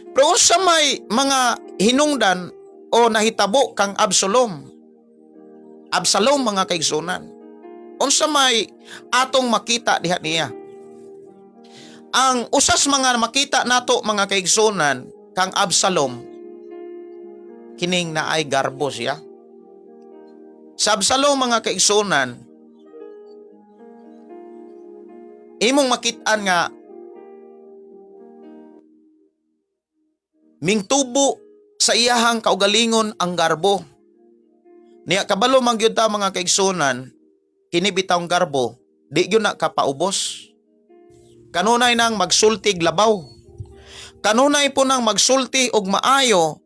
Pero sa may mga hinungdan o nahitabo kang Absalom mga kaigsunan, unsa may atong makita diha niya. Ang usas mga makita nato mga kaigsunan kang Absalom, kining naay garbo siya. Sa Absalom mga kaigsunan, imong makitaan nga mingtubo sa iyahang kaugalingon ang garbo. Niya kabalo man gyud ta mga kaigsunan, kini bitawng garbo, di gyud na kapaubos. Kanunay nang magsultig labaw. Kanunay po nang magsulti og maayo,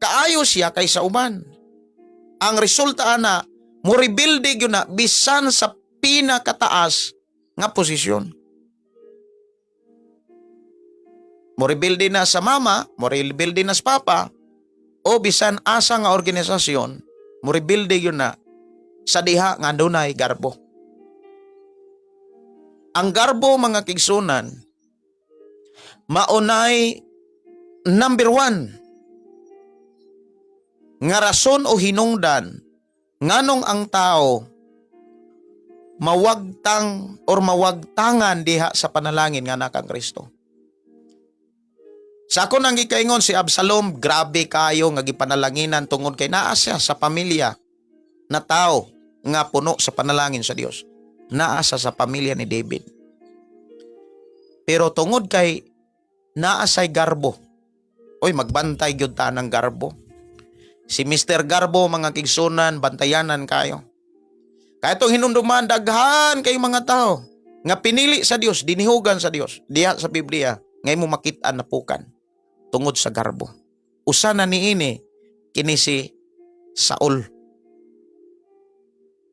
kaayo siya kaysa uban. Ang resulta ana, mo rebuild gyud na bisan sa pinakataas nga posisyon. Mo rebuild na sa mama, mo rebuild na sa papa, o bisan asa nga organisasyon, mo rebuild gyud na sa diha nga dunay garbo. Ang garbo mga kigsunan, maunay number 1 nga rason o hinungdan nganong ang tao mawagtang or mawagtangan diha sa panalangin nga nakang Kristo. Sa ako nang gikaingon si Absalom, grabe kayo nga gipanalanginan tungod kay naa siya sa pamilya na tao nga puno sa panalangin sa Dios. Naa siya sa pamilya ni David. Pero tungod kay naa say garbo, oy magbantay gyud ta ng garbo. Si Mr. Garbo mga kigsunan, bantayanan kayo. Kaya itong hinumduman, daghan kay mga tao nga pinili sa Dios, dinihugan sa Dios, diha sa Biblia, ngay mo makitaan na pukan tungod sa garbo. Usa na niini kini si Saul.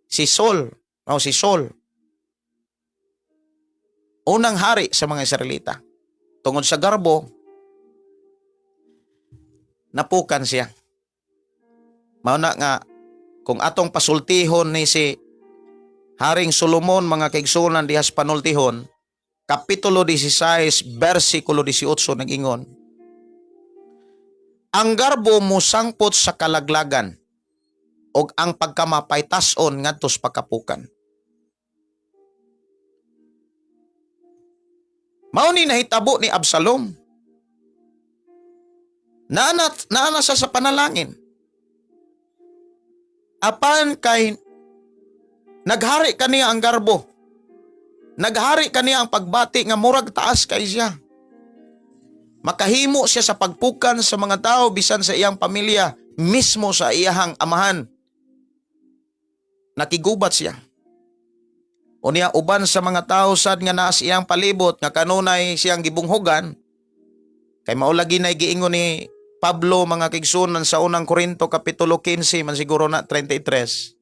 Si Saul. Unang hari sa mga Israelita. Tungod sa garbo, napukan siya. Mauna nga, kung atong pasultihon ni si Haring Solomon mga kaigsunan dihas panultihon, Kapitulo 16, versikulo 18 nag-ingon, ang garbo musangpot sa kalaglagan og ang pagkamapaytason ngadto sa pagkapukan. Mao ni nahitabo ni Absalom. Naana sa panalangin. Apan kay naghari kaniya ang garbo. Naghari kaniya ang pagbati nga murag taas kay siya. Makahimo siya sa pagpukan sa mga tao bisan sa iyang pamilya, mismo sa iyahang amahan. Nakigubat siya. Unya uban sa mga tao sad nga naa sa iyang palibot nga kanunay siyang gibunghogan. Kay mao lagi na giingon ni Pablo mga kigsunan sa unang Korinto Kapitulo 15 man siguro na 33.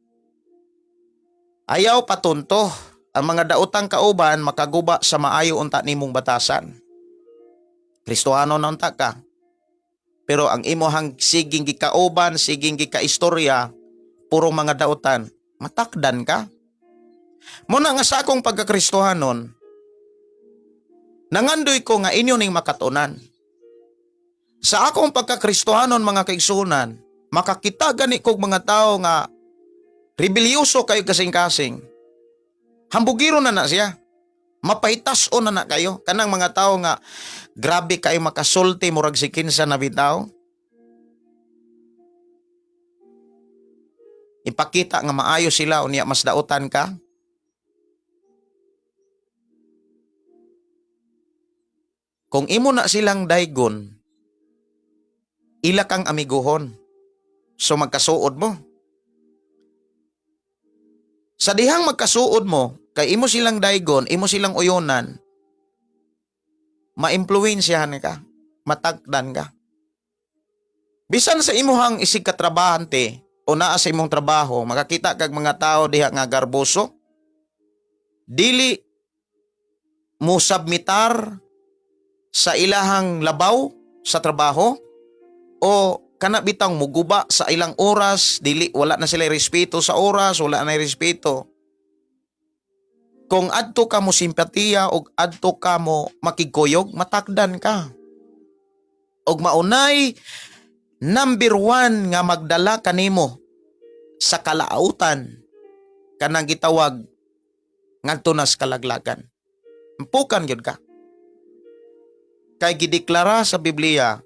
Ayaw patunto ang mga daotang kauban makaguba sa maayo unta nimong batasan. Kristohano na unta ka. Pero ang imuhang siging gikauban, siging gikaistorya, puro mga daotan, matakdan ka. Muna nga sa akong pagkakristohanon, nangandoy ko nga inyo ning makatunan. Sa akong pagkakristohanon mga kaigsunan, makakita gani kog mga tao nga rebelyoso kayo kasing-kasing. Hambugiro na siya. Mapahitason na kayo. Kanang mga tao nga grabe kayo makasulti murag si kinsa na bitaw. ipakita nga maayo sila unya mas dautan ka. Kung imo na silang daygon, ila kang amiguhon. So magkasuod mo. Sa dihang magkasuod mo, kay imo silang daygon, imo silang uyonan, maimpluwensyahan ka, matagdan ka. Bisan sa imuhang isig katrabahante o naa sa imong trabaho, makakita kag mga tao diha nga garboso, dili mo submitar sa ilahang labaw sa trabaho o kana bitang muguba sa ilang oras, dili wala na sila respeto sa oras, wala na respeto. Kung adto ka mo simpatiya o adto ka mo makiguyog, matakdan ka. Og maunay number 1 nga magdala kanimo sa kalautan kanang gitawag ngadto nas kalaglagan. Ampukan gyud ka. Kay gideklara sa Biblia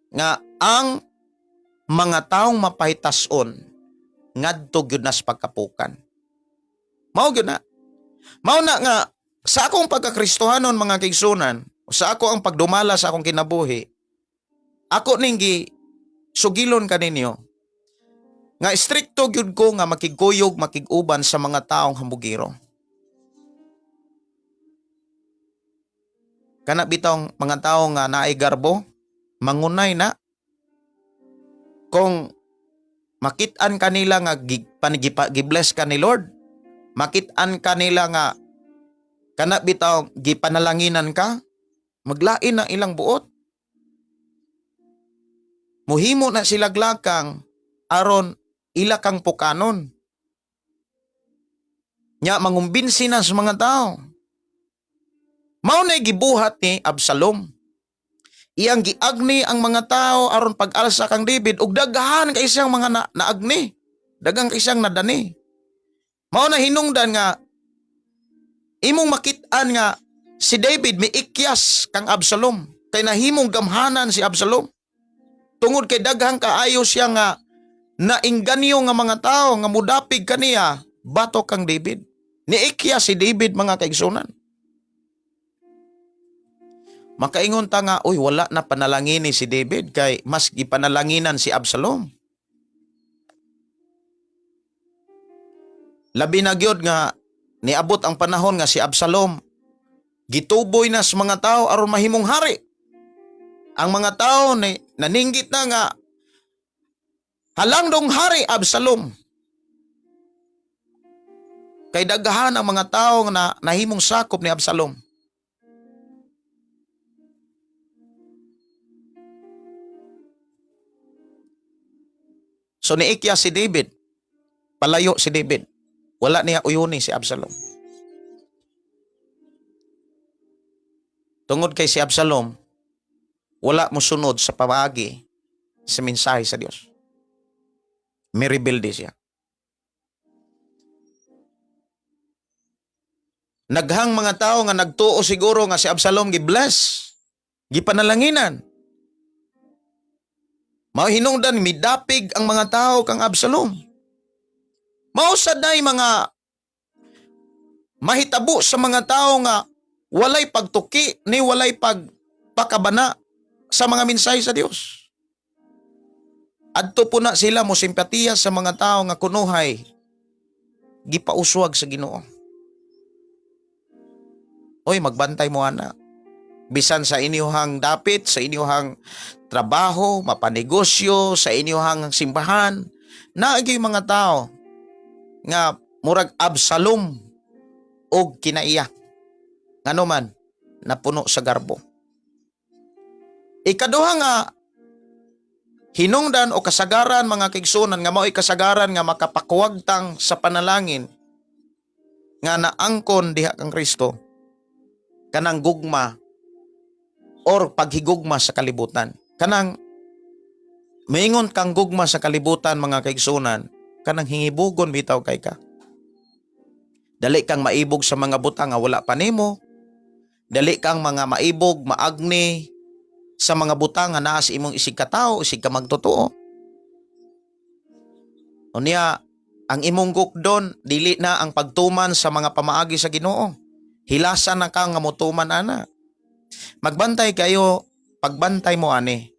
nga ang mga taong mapahitason ngadto gyud nas pagkapukan. Mao gyud na. Mao na nga sa akong pagkakristohanon mga kaigsunan, sa ako ang pagdumala sa akong kinabuhi, ako ning sugilon kaninyo nga stricto gyud ko nga makiguyog makiguban sa mga taong hambugiro. Kana bitong mga tao nga naay garbo, mangunay na. Kung makit-an kanila nga gibless ka ni Lord, makit-an kanila nga kana bitaw gipanalanginan ka, maglain na ilang buot. Muhimo na sila glakang aron ila kang pukanon. Nya mangumbinsi na sa mga tao. Mao na gibuhat ni Absalom. Iyang giagni ang mga tao aron pag-alsa kang David ug daghan kay siyang mga naagni. Daghang kay siyang nadani. Mao na hinungdan nga imong makit-an nga si David miikyas kang Absalom kay nahimong gamhanan si Absalom. Tungod kay daghang kaayo siya nga naingganyo nga mga tao nga mudapig kaniya batok kang David. Niikyas si David mga kaigsunan. Makaingon ta nga, uy, wala na panalangin si David kay mas gipanalanginan si Absalom. Labi na gyud nga niabot ang panahon nga si Absalom gituboy na sa mga tao aron mahimong hari. Ang mga tao naninggit na nga halang dong hari Absalom. Kay daghan ang mga tao na nahimong sakop ni Absalom. So niikya si David, palayo si David. Wala niya uyuni si Absalom. Tungod kay si Absalom, wala mo sunod sa pamagi sa mensahe sa Dios. May rebelde siya. Naghang mga tao nga nagtuo siguro nga si Absalom gi-bless, gipanalanginan. Mao hinungdan midapig ang mga tao kang Absalom. Mao saday mga mahitabo sa mga tao nga walay pagtuki ni walay pagpakabana sa mga mensahe sa Dios. Adto po na sila mo simpatiya sa mga tao nga kunuhay gipauswag sa Ginoo. Oy, magbantay mo ana. Bisan sa inyuhang dapit, sa inyuhang trabaho, mapanegosyo, sa inyuhang simbahan, naagi mga tao nga murag Absalom og kinaiya. Ngano man, napuno sa garbo. Ikaduha nga, hinungdan o kasagaran mga kaigsunan nga mao'y kasagaran nga makapakuwagtang sa panalangin nga naangkon diha kang Kristo, kanang gugma or paghigugma sa kalibutan. Kanang maingon kang gugma sa kalibutan mga kaigsunan, kanang hingibugon bitaw kay ka. Dali kang maibog sa mga butang nga wala pa nimo. Dali kang mga maibog, maagni sa mga butang nga naa sa imong isig katao, isig ka magtotoo. Unya, ang imong gukdon, dili na ang pagtuman sa mga pamaagi sa Ginoo. Hilasan na ka nga motuman ana. Magbantay kayo, pagbantay mo ani.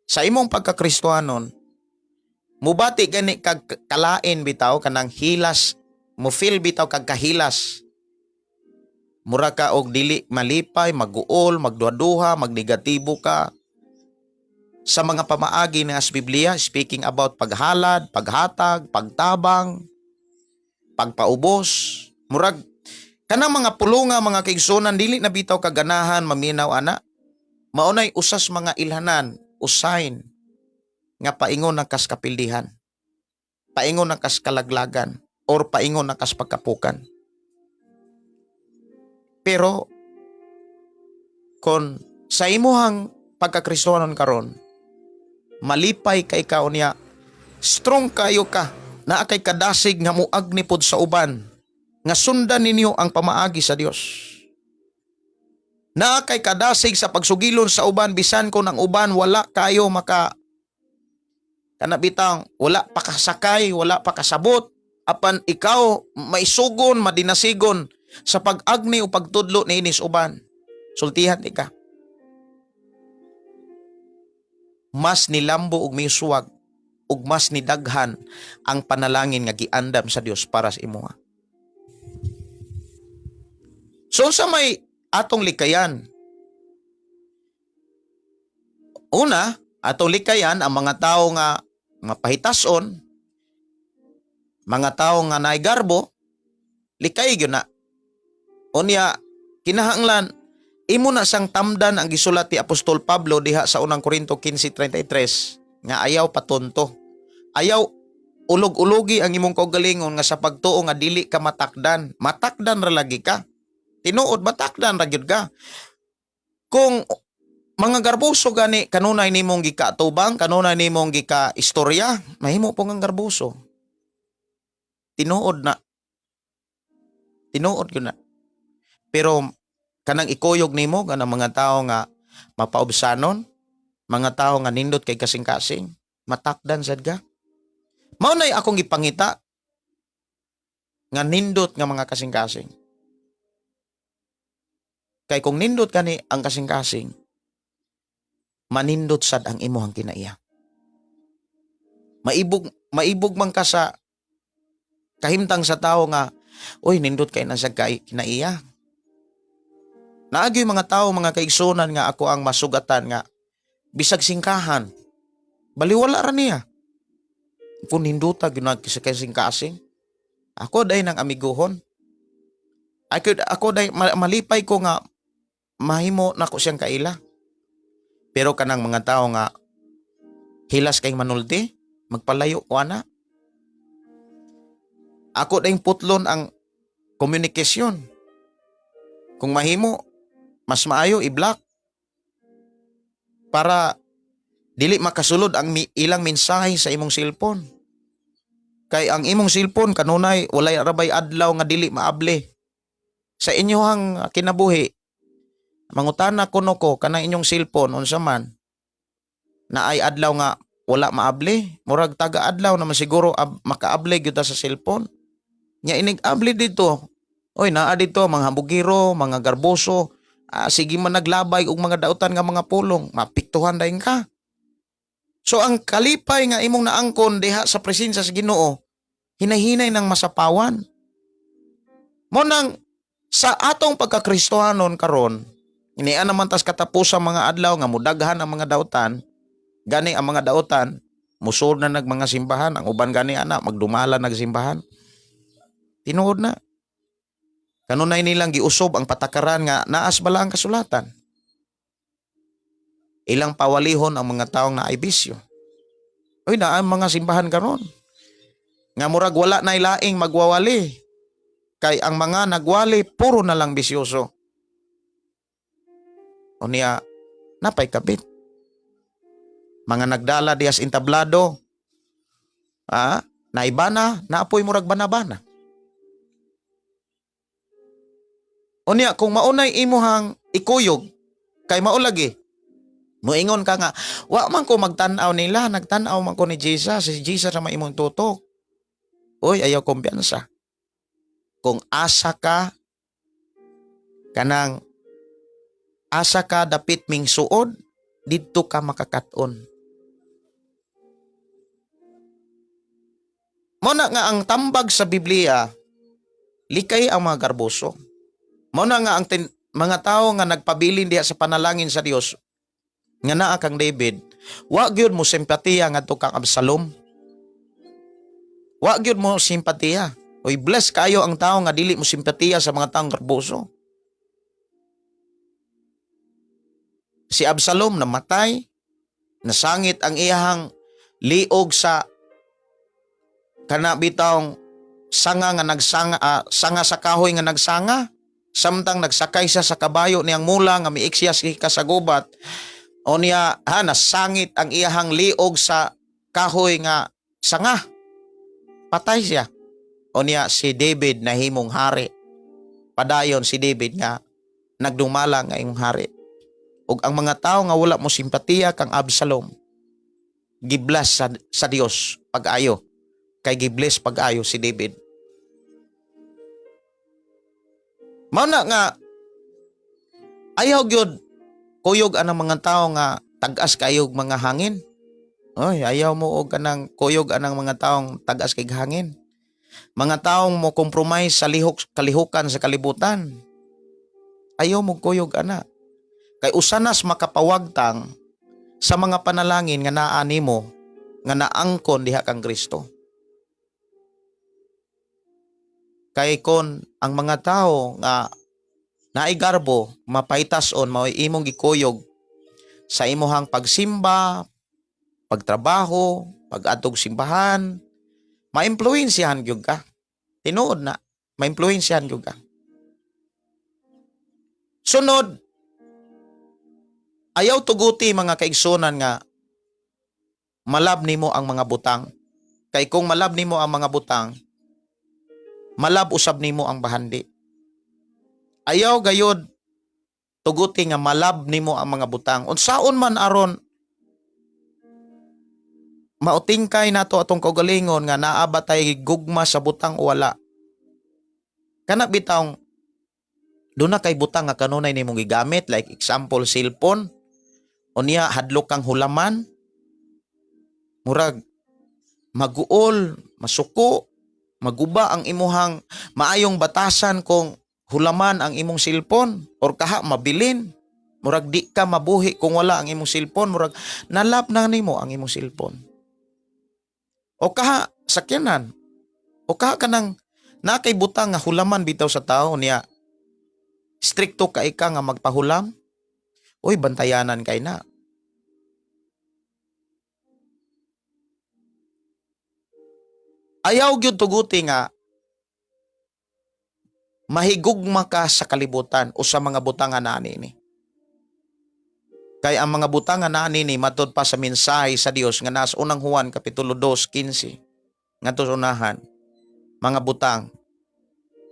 Sa imong pagkakristohanon, mubati gani kag kalain bitaw kanang hilas, mo feel bitaw kag kahilas. Mura ka og dili malipay, maguol, magduha-duha, magnegatibo ka. Sa mga pamaagi ng as Biblia, speaking about paghalad, paghatag, pagtabang, pagpaubos, murag kanang mga pulunga, mga kaigsunan, dili na bitaw kaganahan maminaw ana. Maunay usas mga ilhanan, usain, nga paingon na kas kapildihan, paingon na kas kalaglagan, or paingon na kas pagkapukan. Pero, kung sa imuhang pagkakristohanon karon, malipay kay ka unya, strong kayo ka, naa kay kadasig nga muagni pod sa uban, nga sundan ninyo ang pamaagi sa Dios. Naa kay kadasig sa pagsugilon sa uban, bisan ko ng uban wala kayo maka kanabitang, wala pa kasakay, wala pa kasabot, apan ikaw maisugon, madinasigon sa pag-agni o pagtudlo ni inis uban. Sultihan di ka. Mas nilambo og misuwag ug mas nidaghan ang panalangin nga giandam sa Dios para sa imuha. So sa may atong likayan, una, atong likayan ang mga tao nga mapahitason, mga tao nga naigarbo, likay gyud na. Unya, kinahanglan imo na sang tamdan ang gisulat ti Apostol Pablo diha sa unang Korinto 15:33 nga ayaw patunto. Ayaw ulog-ulogi ang imong kaugalingon nga sa pagtuo nga dili ka matakdan. Matakdan ra lagi ka. Tinuod matakdan ra gyud ka. Kung mga garbuso gani kanunay nimong gikaatubang, kanunay nimong gika-istorya, mahimo po ang garbuso. Tinuod na. Tinuod gyud na. Pero kanang ikuyog nimo kanang mga tao nga mapaubsanon, mga tao nga nindot kay kasing-kasing, matakdan sad ka. Mao nay akong gipangita nga nindot nga mga kasing-kasing. Kay kung nindot kani ang kasing-kasing, manindot sad ang imong kinaiya. Maibog man ka sa kahimtang sa tao nga, oy nindot kay na sa kinaiya. Naagi mga tao, mga kaigsunan nga ako ang masugatan nga bisag singkahan. Baliwala ra niya. Kung hinduta ginag sa kasing-kasing, ako day nang amiguhon. Ako day malipay ko nga mahimo nako siyang kaila. Pero kanang mga tao nga hilas kay manulti, magpalayo ko ana. Ako day putlon ang komunikasyon. Kung mahimo, mas maayo i-block para dili makasulod ang ilang mensahe sa imong cellphone. Kay ang imong cellphone kanunay walay rabay adlaw nga dili maable. Sa inyohang kinabuhi, mangutana kuno ko kanang inyong cellphone unsa man na ay adlaw nga wala maable, murag taga adlaw naman siguro makaable gyud sa cellphone. Nya inig-able dito. Oy naa dito mga bugiro, mga garboso. Sige man naglabay og mga dautan nga mga pulong, mapiktuhan dayon ka. So ang kalipay nga imong naangkon diha sa presensya sa Ginoo, hinahinay ng masapawan. Mo nang sa atong pagkakristohanon karon, inian naman tas katapos ang mga adlaw nga mudaghan ang mga dautan, gani ang mga dautan musod na nag mga simbahan, ang uban gani ana magdumala nagsimbahan. Tinuod na. Kanunay nilang giusob ang patakaran nga naas bala ang kasulatan. Ilang pawalihon ang mga taong naay bisyo. Uy, na ang mga simbahan karon nga murag wala na ilaing magwawali. Kay ang mga nagwali puro na lang bisyoso. O niya, napay kabit. Mga nagdala dias intablado. Naibana, naapoy murag bana-bana. Unya, kung maunay imuhang ikuyog, kay maulagi, muingon ka nga, wa man ko magtanaw nila, nagtanaw man ko ni Jesus, si Jesus na maimong tutok. Oy, ayaw kumpiyansa. Kung asa ka, kanang asa ka dapit ming suod, didto ka makakaton. Muna nga ang tambag sa Biblia, likay ang mga garboso. Muna nga ang mga tao nga nagpabilin diha sa panalangin sa Dios, nga naa kang David, wa gyud mo simpatiya ngadto kang Absalom. Wa gyud mo simpatiya. Oy, bless kayo ang tao nga dili mo simpatiya sa mga taong garboso. Si Absalom namatay, nasangit ang iyahang liog sa kana bitawng sanga nga sanga sa kahoy nga nagsanga, samtang nagsakay siya sa kabayo niyang mula nga miiksya si kasagubat, o niya nasangit ang iyahang liog sa kahoy nga sanga, patay siya. O niya si David nahimong hari, padayon si David nga nagdumala nga iyong hari. Ug ang mga tao nga wala mo simpatiya kang Absalom, giblas sa Dios pag-ayo, kay gibless pag-ayo si David. Mauna nga ayaw gyud kuyog anang mga tao nga tag-as kayog mga hangin. Oy, ayaw mo og kanang kuyog anang mga taong tag-as kay hangin. Mga taong mo compromise sa kalihukan sa kalibutan. Ayaw mo kuyog ana. Kay usanas makapawagtang sa mga panalangin nga naa nimo nga naangkon diha kang Kristo. Kay kon ang mga tao nga naigarbo mapaitas-on mao imong gikuyog sa imuhang pagsimba, pagtrabaho, pag-adtog simbahan, maimpluwensyahan gyud ka. Tinuod na, maimpluwensyahan gyud ka. Sunod, ayaw tuguti mga kaigsunan nga malab nimo ang mga butang. Kay kung malab nimo ang mga butang, malab usab nimo ang bahandi. Ayaw gayod tuguti nga malab nimo ang mga butang. Unsaon man aron mautingkay nato atong kaugalingon nga naa ba tay gugma sa butang o wala. Kana bitawng doon na kay butang nga kanunay nimong gigamit, like example cellphone, o niya hadlok kang hulaman, murag maguol, masuko, maguba ang imuhang maayong batasan kung hulaman ang imong cellphone, or kaha mabilin, murag di ka mabuhi kung wala ang imong cellphone, murag nalap na nimo ang imong cellphone. O kaha sakyanan, o kaha kanang nakay butang nga hulaman bitaw sa tao niya, strikto ka ika nga magpahulam, uy, bantayanan kay na. Ayaw gyud tuguti nga mahigugma ka sa kalibutan o sa mga butangan na ni. Kay ang mga butangan na ni matod pa sa mensahe sa Dios nga nasa unang Juan kapitulo 2:15 ngadto sa unahan, mga butang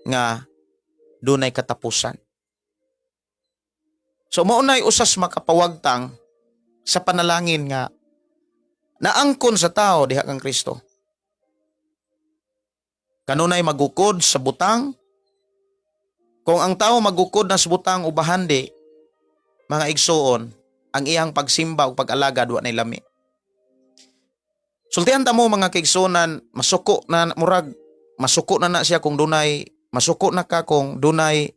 nga dunay katapusan. So maunay usas makapawagtang sa panalangin nga naangkon sa tao diha kang Kristo. Kanunay magukod sa butang. Kung ang tao magukod na sa butang o bahandi, mga igsoon, ang iyang pagsimba o pag-alagad wa nay lami. Sultihan ta mo mga kaigsunan, masuko na murag, masuko na siya kung dunay, masuko na ka kung dunay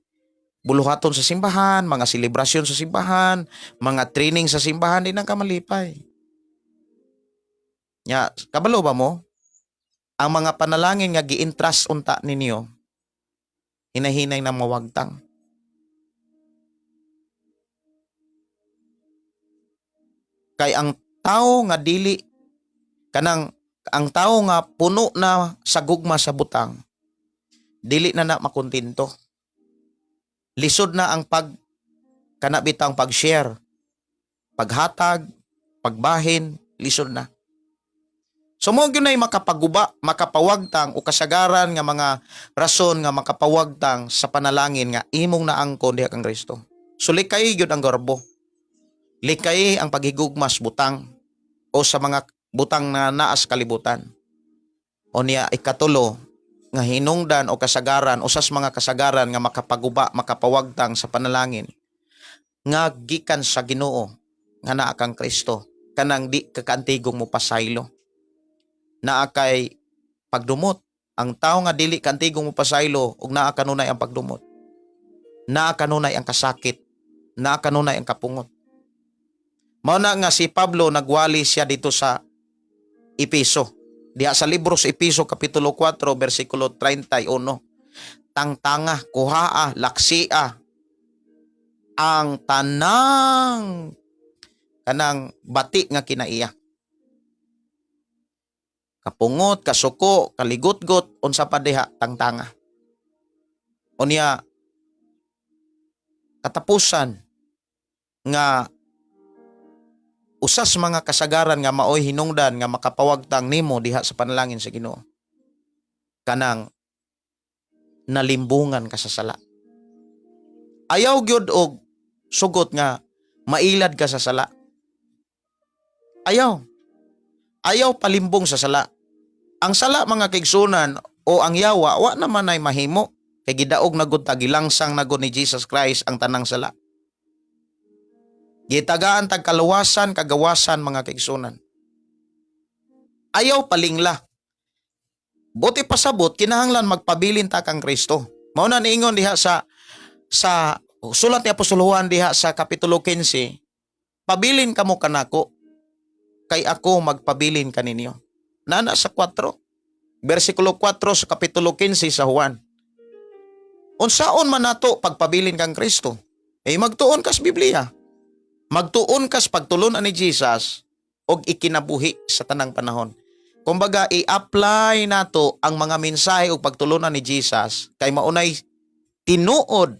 buluhaton sa simbahan, mga selebrasyon sa simbahan, mga training sa simbahan, di na ka malipay. Ya, kabalo ba mo? Ang mga panalangin nga gi-entrust unta ninyo, hinahinay na mawagtang. Kay ang tao nga dili, kanang ang tao nga puno na sa gugma sa butang, dili na makontinto. Lisod na ang kanabitang pag-share, paghatag, pagbahin, lisod na. So mo gyud nay makapaguba, makapawagtang o kasagaran nga mga rason nga makapawagtang sa panalangin nga imong naangkon diha kang Kristo. So likay gyud ang garbo. Likay ang paghigugmas butang o sa mga butang na naas kalibutan. O niya ikatulo nga hinungdan o kasagaran usas mga kasagaran nga makapaguba makapawagtang sa panalangin nga gikan sa Ginoo nga naa kang Kristo kanang di kakantigong mo pasaylo. Naa kay pagdumot. Ang tao nga dili kantigong mo pasaylo ug naa kanunay ang pagdumot. Naa kanunay ang kasakit. Naa kanunay ang kapungot. Mao na nga si Pablo nagwali siya dito sa Epeso. Diha sa libro sa Epeso kapitulo 4 bersikulo 31. Tangtanga, kuhaa, laksia ang tanang kanang bati nga kinaiya. Kapungot, kasuko, kaligutgot, unsa pa diha tangtanga. Unya katapusan nga usas mga kasagaran nga maoy hinungdan nga makapawagtang nimo diha sa panalangin sa Ginoo. Kanang nalimbungan ka sa sala. Ayaw gyud og sugot nga mailad ka sa sala. Ayaw. Ayaw palimbong sa sala. Ang sala mga kaigsunan o ang yawa wa naman ay mahimo kay gidaog na gud gilangsang na gud ni Jesus Christ ang tanang sala. Gitagaan tag kaluwasan kagawasan mga kaigsunan. Ayaw palingla. Buti pasabot kinahanglan magpabilin ta kang Kristo. Mao na niingon diha sa sulat ni Apostol Juan diha sa kapitulo 15, pabilin kamo kanako kay ako magpabilin kaninyo. Nana sa 4, versikulo 4 sa kapitulo 15 sa Juan. Unsaon man nato pagpabilin kang Kristo? Magtuon kas Biblia. Magtuon kas pagtulunan ni Jesus og ikinabuhi sa tanang panahon. Kumbaga i-apply nato ang mga mensahe og pagtulunan ni Jesus kay maunay tinuod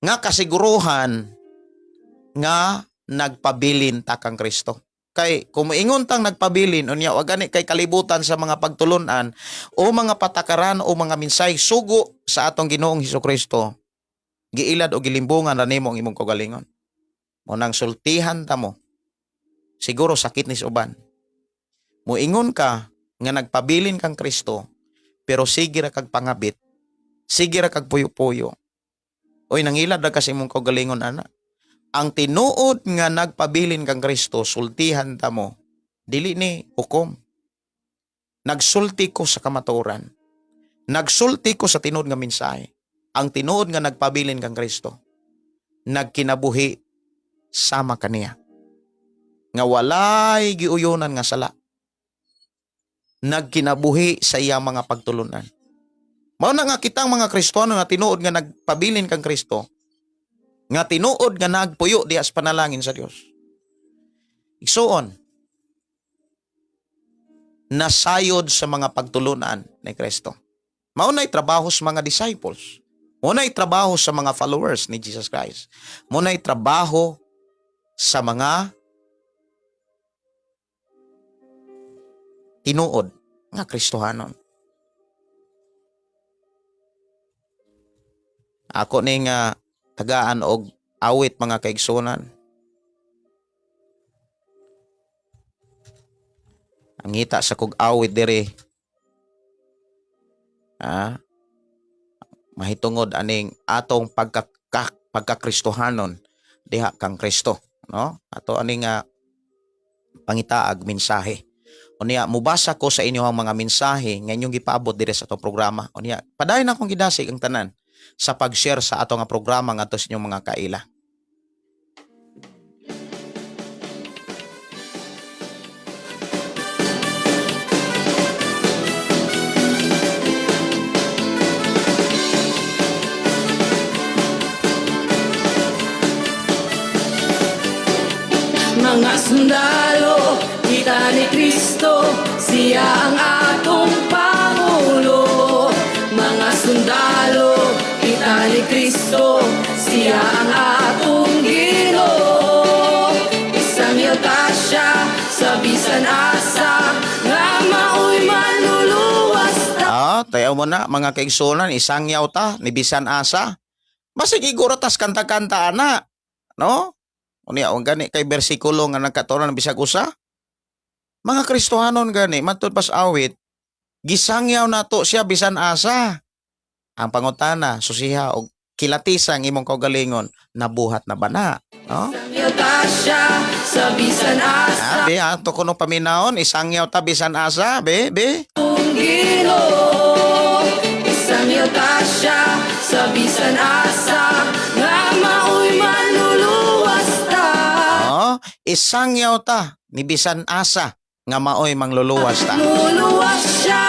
nga kasiguruhan nga nagpabilin ta kang Kristo. Kay kung moingon tang nagpabilin unya wa gani kay kalibutan sa mga pagtulunan o mga patakaran o mga mensahe sugo sa atong Ginoong Hesukristo, giilad o gilimbungan ra nimo ang imong kaugalingon. Mo nang sultihan ta mo. Siguro sakit ni uban. Moingon ka nga nagpabilin kang Kristo pero sige ra kag pangabit. Sige ra kag puyo-puyo. Oy nangilad ra kasi imong kaugalingon ana. Ang tinuod nga nagpabilin kang Kristo, sultihan ta mo, dili ni hukom. Nagsulti ko sa kamaturan. Nagsulti ko sa tinuod nga mensahe. Ang tinuod nga nagpabilin kang Kristo, nagkinabuhi sama kaniya. Nga walay giuyonan nga sala. Nagkinabuhi sa iyang mga pagtulunan. Mao na nga kitang mga Kristiyano nga tinuod nga nagpabilin kang Kristo, nga tinuod nga nagpuyo diha sa panalangin sa Dios. Igsuon, nasayod sa mga pagtulunan ni Kristo. Maunay trabaho sa mga disciples. Maunay trabaho sa mga followers ni Jesus Christ. Maunay trabaho sa mga tinuod nga Kristohanon. Ako ni nga tagaan og awit mga kaigsunan. Ang hita sa kog awit diri. Mahitungod aning atong pagkakristohanon diha kang Kristo, no? Ato aning pangitaag mensahe. Unya mubasa ko sa inyo ang mga mensahe nga inyong gipaabot diri sa atong programa. Unya padayon akong gidasig ang tanan sa pag-share sa ato nga programa ngadto sa inyong mga kaila. Mga sundalo, kita ni Kristo, siya ang atong Pangulo. Mga sundalo, kita ni Kristo, siya ang atong Ginoo. Isang yata siya sa bisan asa, nga maoy manluluwas ta. Tayo mo na mga kaigsunan, isang yaw ta ni bisan asa. Basig iguro tas kanta-kanta ana, no? Unya ang gani kay bersikulo nga nagkaturon ng bisag usa. Mga Kristohanon gani matud pas awit gisangyaw nato siya bisan asa. Ang pangutana, susiha og kilatisang imong kaugalingon, nabuhat na bana. No? Sangyaw ta siya sa bisan asa. Be, ato kuno paminahon, isangyaw ta bisan asa, be. Kung Ginoo, isangyaw ta siya sa bisan asa, nga maoy manluluwas ta. Oh, isangyaw ta ni bisan asa nga maoy mangluluwas ta. Luluwas siya,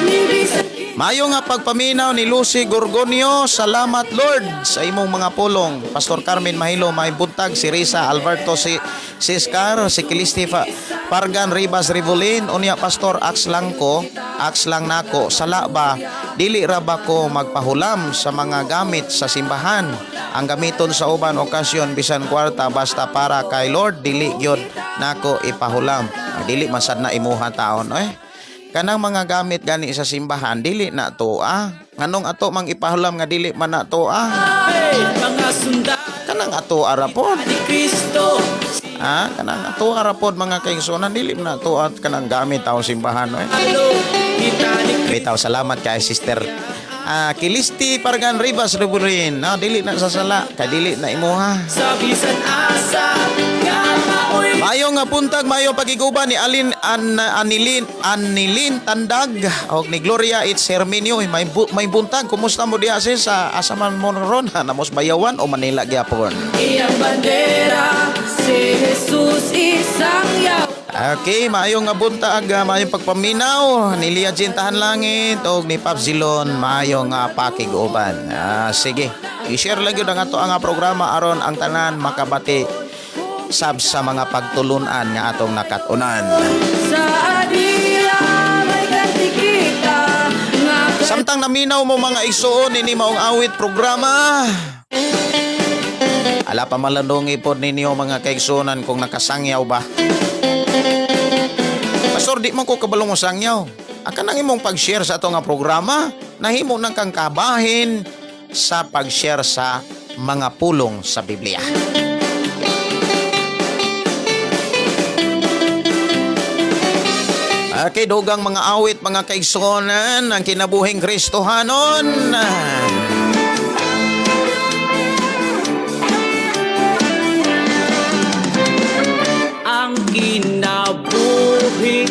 ni bisan Mayo nga pagpaminaw ni Lucy Gorgonio, salamat Lord sa imong mga pulong. Pastor Carmen Mahilo, may buntag, si Risa Alberto, si Siscar, si Kilisti Pargan Ribas Rivolin, unya Pastor Axlang nako, sala ba, dili ra ba ko magpahulam sa mga gamit sa simbahan? Ang gamiton sa uban okasyon bisan kwarta basta para kay Lord, dili gyud nako ipahulam. Dili masad na imuha taon, kanang mga gamit gani sa simbahan dili na to nganong ato mang ipahulam nga dili man na to ay mga sundalo kanang ato arapod ni Kristo. kanang ato arapod mga kaigsunan dili man na to at kanang gamit taong simbahan Halo, kita ni bitaw salamat kay sister Kilisti Pargan Ribas Riburin dili na sasala kay dili na imuha. sa bisan asa, nga maoy Mayo nga puntag, mayo pagiguba ni Anilin Tandag o ni Gloria It's Herminio. May buntag, kumusta mo diya sis sa asaman mo ron? Namos Bayawan o Manila gyapon? iyang bandera, si Jesus isangyaw. Okay, mayo nga buntag, mayo pagpaminaw ni Lia Jintahan Langit o ni Pap Zilon, mayo nga pakiguban. Sige, i-share lang yun ang ato ang programa aron ang tanan makabati sab sa mga pagtulunan nga atong nakatunan. Sa adila may ganti kita, nga Samtang naminaw mo mga igsuon ini maong awit programa. Ala pa malandong ipod ninyo mga kaigsuonan kung nakasangyaw ba. Pastor, di man ko kabalong mo sangyaw. Aka nang imong pag-share sa ato nga programa, nahimo nang kang kabahin sa pag-share sa mga pulong sa Biblia. Okay, dugang mga awit, mga kaigsuonan, ang kinabuhing Kristohanon. ang kinabuhi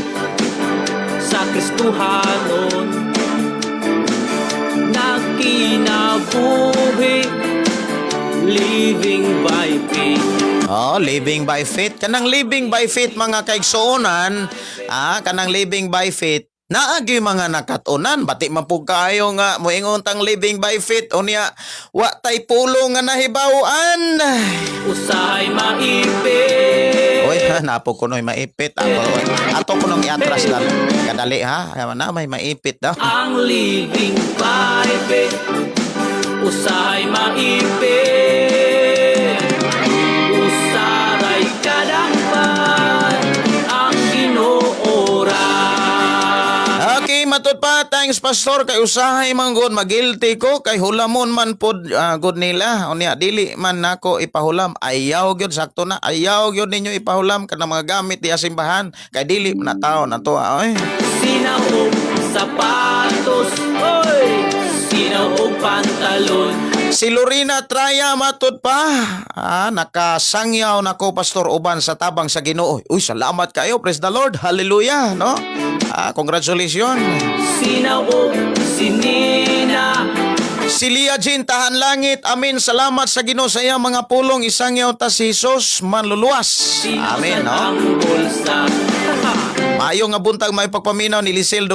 sa Kristohanon, na kinabuhi living by faith. Living by faith. Kanang living by faith mga kaigsuonan, kanang living by faith, naagi mga nakatunan, bati mapug kayo nga moingon tang living by faith unya wa tay pulong nga nahibaw-an. Usahay maipit. Oy, napo kunoy maipit ato kunong iatras lang kadali na may maipit daw. Ang living by faith, usahay maipit. Usaray kadangpan ang ginoora. Okay, matud pa, thanks Pastor, kay usahay man gud magilty ko kay hulamon man pod good nila unya dili man nako ipahulam, ayaw gyud sakto na, ayaw gyud ninyo ipahulam kanang mga gamit diya simbahan kay dili man na taon ato Sinahog sapatos, oy, sinahog pantalon. Si Lorena Traya matud pa. Nakasangyaw nako Pastor uban sa tabang sa Ginoo. Uy, salamat kayo. Praise the Lord. Hallelujah, no? Congratulations. Sinahog sinina. Si Lia Jean Tahan Langit. Amin. Salamat sa Ginoo sa iyang mga pulong. Isangyaw ta si Jesus manluluwas. Amin, no? Ang bulsa. Maayong nga buntag may pagpaminaw ni Lisel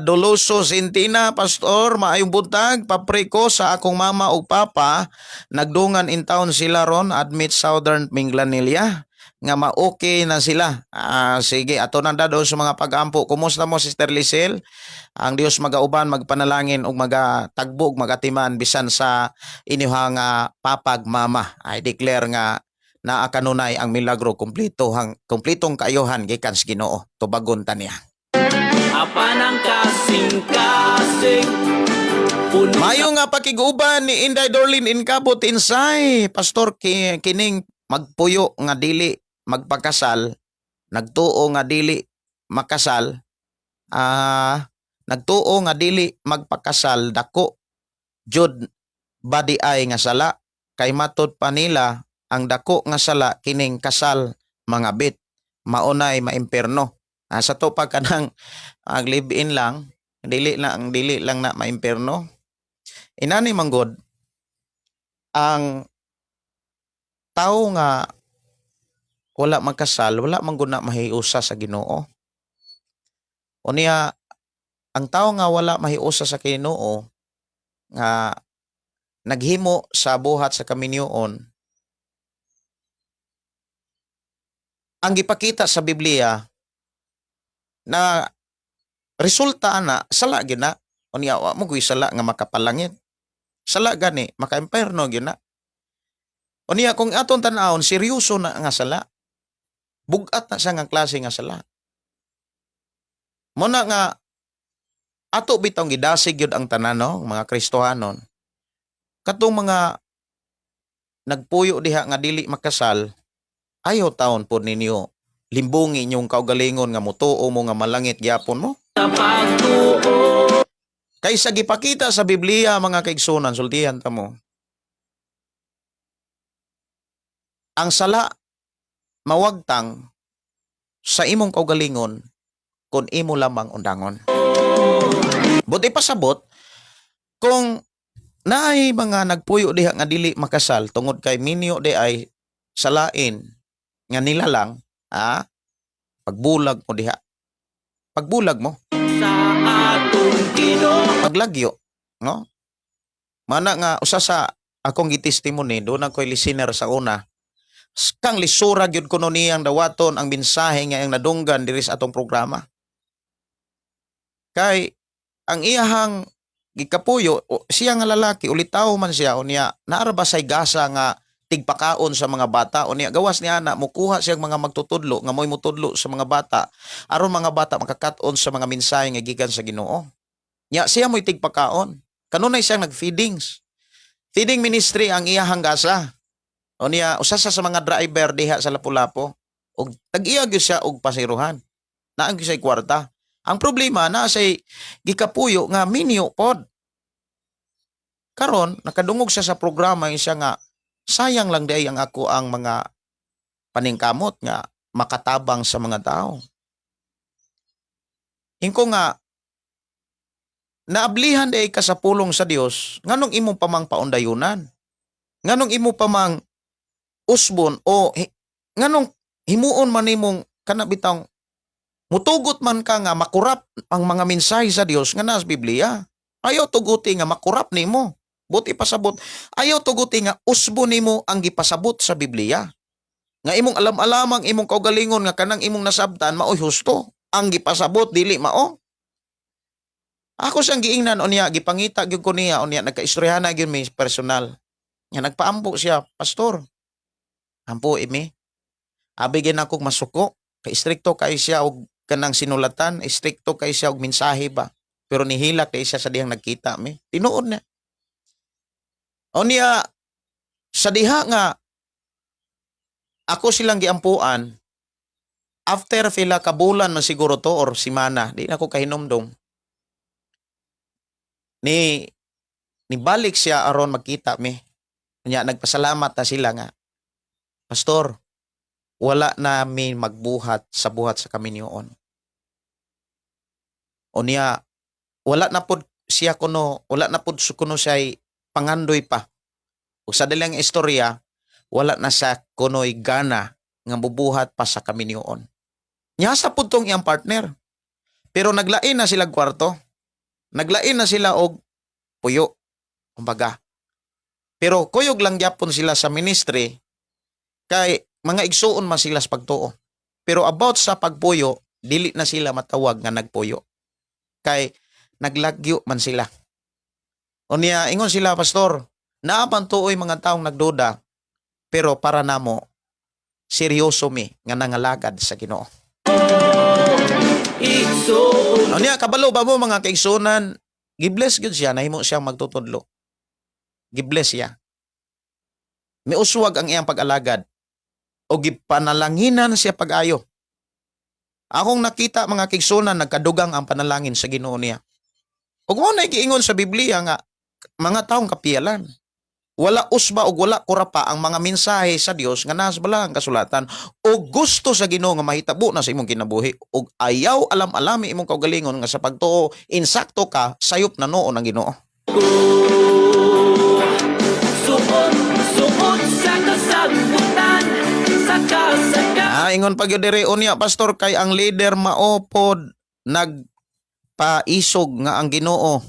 Doloso Sintina, Pastor. Maayong buntag, papriko sa akong mama o papa. Nagdungan in town sila ron, admit Southern Minglanilla. Nga ma-okay na sila. Sige, ato nang dadon sa mga pag-ampo. Kumusta mo, Sister Lisel? Ang Dios magauban, magpanalangin o magatagbog, magatiman bisan sa inyong papag mama. I declare nga na kanunay ang milagro kumpletong kaayohan gikan sa Ginoo tubagon ta niya. Apan ang kasing-kasing puno Mayo nga pakiguban ni Inday Dorlin Incabot Insay, Pastor kining magpuyo nga dili magpakasal, nagtuo nga dili makasal, nagtuo nga dili magpakasal dako jud badi ay nga sala, kay matud pa nila ang dako nga sala kining kasal mga bit, maunay maimperno. Sa to pa kanang live-in lang, dili lang na maimperno. Inani manggod ang tao nga wala magkasal, wala man gud na mahiusa sa Ginoo. Unya ang tao nga wala mahiusa sa Ginoo nga naghimo sa buhat sa kaminyoon, ang gipakita sa Biblia na resulta na sala gyud na. Unya wa mo kuy sala nga makapalangit. Sala gani maka-imperno gyud na. Unya kung aton tan-awon seryoso na nga sala. Bugat na siya nga klase nga sala. Mo na nga ato bitong gidasig gyud ang tanan no, mga Kristohanon. Katong mga nagpuyo diha nga dili makasal, ayaw taon po ninyo limbungi inyong kaugalingon nga mutuo mo nga malangit gyapon mo. Kaysa gipakita sa Biblia mga kaigsunan, sultihan ta mo. Ang sala mawagtang sa imong kaugalingon kung imo lamang undangon. Buti pasabot kung naay mga nagpuyo diha nga dili makasal tungod kay minyo di ay salain nga nila lang, pagbulag mo diha. Pagbulag mo. Sa atong Ginoo. Paglagyo, no? Mana nga usa sa akong gitestimony doon ako'y listener sa una. Kang lisura gyud kuno niyang dawaton ang mensahe nga ang nadunggan diri sa atong programa. Kay ang iyahang gikapuyo, siya nga lalaki, ulitaw man siya, unya naara ba say gasa nga tigpakaon sa mga bata, unya gawas niya na mukuha siyang mga magtutudlo nga mo'y mutudlo sa mga bata aron mga bata makakaton sa mga mensahe nga gikan sa Ginoo. Nya siya mo'y tigpakaon. Kanunay siyang nagfeedings. Feeding ministry ang iyahang gasa. Unya usa sa mga driver diha sa Lapu-Lapu ug tag-iya gyud siya og pasiruhan. Naang gyud say kwarta. Ang problema na say gikapuyo nga minyo pod. Karon nakadungog siya sa programa siya nga sayang lang day ang ako ang mga paningkamot nga makatabang sa mga tao. Ingko nga naablihan day ka sa pulong sa Dios nganong imo pamang paundayunan. Nganong imo pamang usbon o nganong himuon man nimong kanabitang mutugot man ka nga makurap ang mga mensahe sa Dios nga nas Biblia. Ayaw tuguti nga makurap nimo. Buti pasabot, ayaw tuguti nga usbo nimo ang gipasabot sa Biblia. Nga imong alam-alamang imong kaugalingon nga kanang imong nasabtan maoy husto. Ang gipasabot dili mao. Ako siyang giingnan unya gipangita gyud ko niya unya nagkaistoryahan gyud mi personal. Nga nagpaampo siya, pastor. Ampo imi. Abigin akong masuko, kay istrikto kay siya og kanang sinulatan, istrikto kay siya og mensahe ba. Pero nihilak kay siya sa dihang nagkita mi. Tinuod na. O niya, sa diha nga, ako silang giampuan, after pila ka bulan man siguro to or simana, di na ako kahinomdom. Ni balik siya aron magkita mi. Kanya nagpasalamat na sila nga, Pastor, wala namin magbuhat sa buhat sa kaminyoon. O niya, wala na pod siya kuno, wala na pod kuno siya pangandoy pa. Ug sa dalang istorya, wala na sa kuno'y gana nga bubuhat pa sa kaminyoon. Nya sa pod tong iyang partner. Pero naglain na sila kwarto. Naglain na sila og puyo. Kumbaga. Pero kuyog lang gyapon sila sa ministry kay mga igsuon man sila sa pagtuo. Pero about sa pagpuyo, dili na sila matawag nga nagpuyo. Kay naglagyo man sila. Unya ingon sila, pastor, naapan tuoy mga taong nagduda, pero para namo seryoso mi nga nangalagad sa Ginoo. Igsoon. Unya kabalo ba mo mga kaigsunan, gibless gyud siya nahimo siyang magtutudlo. Gibless siya. Miuswag ang iyang pag-alagad o gipanalanginan siya pag-ayo. Akong nakita mga kaigsunan nagkadugang ang panalangin sa Ginoo niya. Ug mao na giingon sa Biblia nga mga taong kapiyalan. Wala usba ug wala kurapa ang mga mensahe sa Dios nga nas balang kasulatan ug gusto sa Ginoo nga mahitabo na sa imong kinabuhi ug ayaw alam-alami imong kaugalingon nga sa pagtuo insakto ka sayop na noon ang Ginoo. Suot sa kasagutan, sa kasaga. Ingon pa gyud diri unya pastor kay ang leader mao pod nagpaisog nga ang Ginoo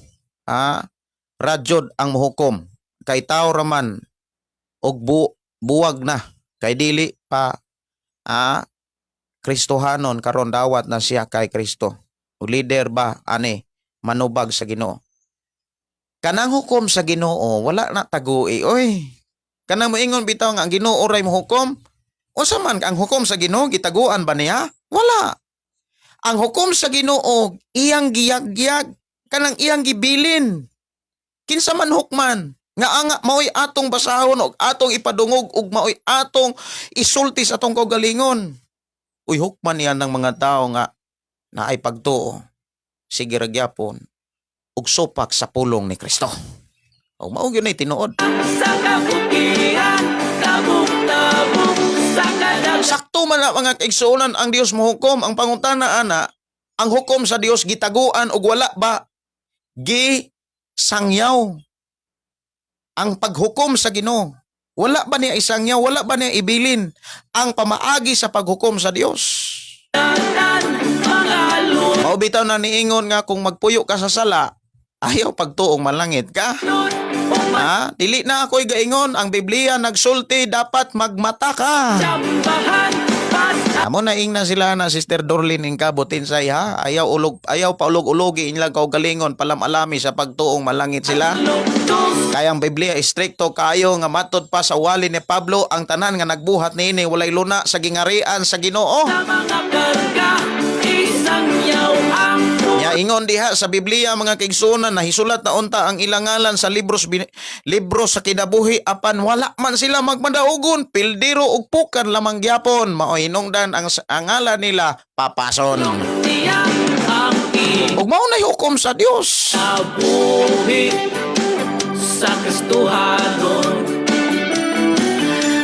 radyod ang muhukom kay tao raman og buwag na kay dili pa Kristohanon karon dawat na siya kay Kristo. Og leader ba ani manubag sa Ginoo. Kanang hukom sa Ginoo wala na tagui oy. Kanang moingon bitaw nga ang Ginoo ray mohukom. Unsa man ang hukom sa Ginoo gitaguan ba niya? Wala. Ang hukom sa Ginoo iyang giyagyag kanang iyang gibilin. Kinsa man hukman nga anga maoy atong basahon og atong ipadungog ug maoy atong isulti sa atong kaugalingon. Uy hukman yan ng mga tao nga naay pagtuo. Sige ra gyapon ug sopak sa pulong ni Kristo. O mao gyud nay tinuod. Sa kabutihan, tabuk-tabuk sa kadag. Sakto man na mga kaigsuonan ang Dios mohukom. Ang pangutana ana, ang hukom sa Dios gitaguan ug wala ba sangyaw ang paghukom sa Ginoo. Wala ba niya isangyaw? Wala ba niya ibilin ang pamaagi sa paghukom sa Dios? Mao bitaw na niingon nga kung magpuyo ka sa sala, ayaw pagtuong malangit ka. Dili na ako'y gaingon. Ang Biblia nagsulti dapat magmata ka. Amo na ing na sila na Sister Dorlin ing kabutin say ha. Ayaw pa ulog-ulogi ilang kaugalingon palam-alami sa pagtuong malangit sila. Kaya ang Biblia istrikto kayo nga matod pa sa wali ni Pablo ang tanan nga nagbuhat niini walay luna sa gingarian sa Ginoo. Sa mga karga, isang yaw ang Nya ingon diha sa Biblia mga kaigsuonan na hisulat na unta ang ilang ngalan sa libro sa kinabuhi apan wala man sila magmadaugon pildiro ug pukan lamang gyapon mao hinungdan ang ngalan nila papason. tiyang ang Ug mao na hukom sa Dios. inabuhi sa Kristohanon.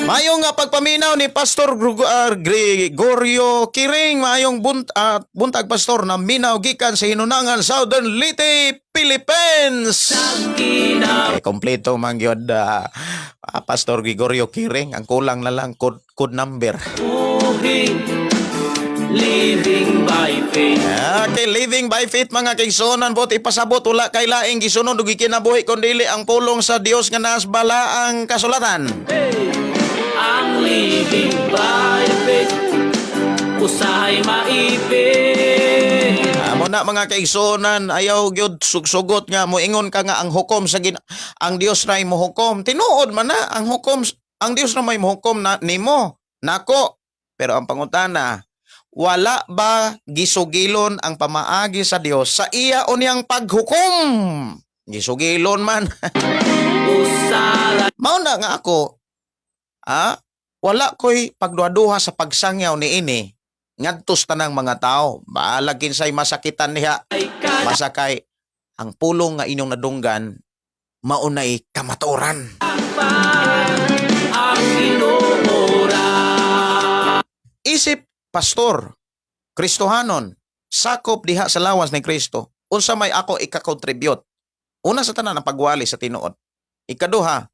Mayong nga pagpaminaw ni Pastor Gregorio Kiring, mayong buntag pastor na minaw gikan sa hinunangan Southern Leyte, Philippines. Kompleto man gyud Pastor Gregorio Kiring, ang kulang na lang code number. Living by faith. Okay, living by faith mga kaigsuonan, bot ipasabot wala kay laing gisunod ug gikinabuhi kundi ang pulong sa Dios nga nas bala ang kasulatan. Ang living by faith, usahay maipit. Amo na mga kaigsuonan, ayaw gyud sugsugot nga moingon ka nga ang hukom sa ang Dios ray mohukom. Tinuod man na ang hukom, ang Dios na may mohukom na nimo. Nako, pero ang pangutana, wala ba gisugilon ang pamaagi sa Dios sa iya unyang paghukom? Gisugilon man. Usara Mao na nga ako, wala ko'y pagduaduha sa pagsangyaw ni ini ngadtos tanang mga tao. Balag kinsay masakitan niya, ay masakay ang pulong nga inyong nadunggan maunay kamatuoran. kadapan ang inuura. Isip pastor Kristohanon sakop diha sa lawas ni Kristo. Unsa may ako ika-contribute? Una sa tanan ang pagwali sa tinuod. Ikaduha,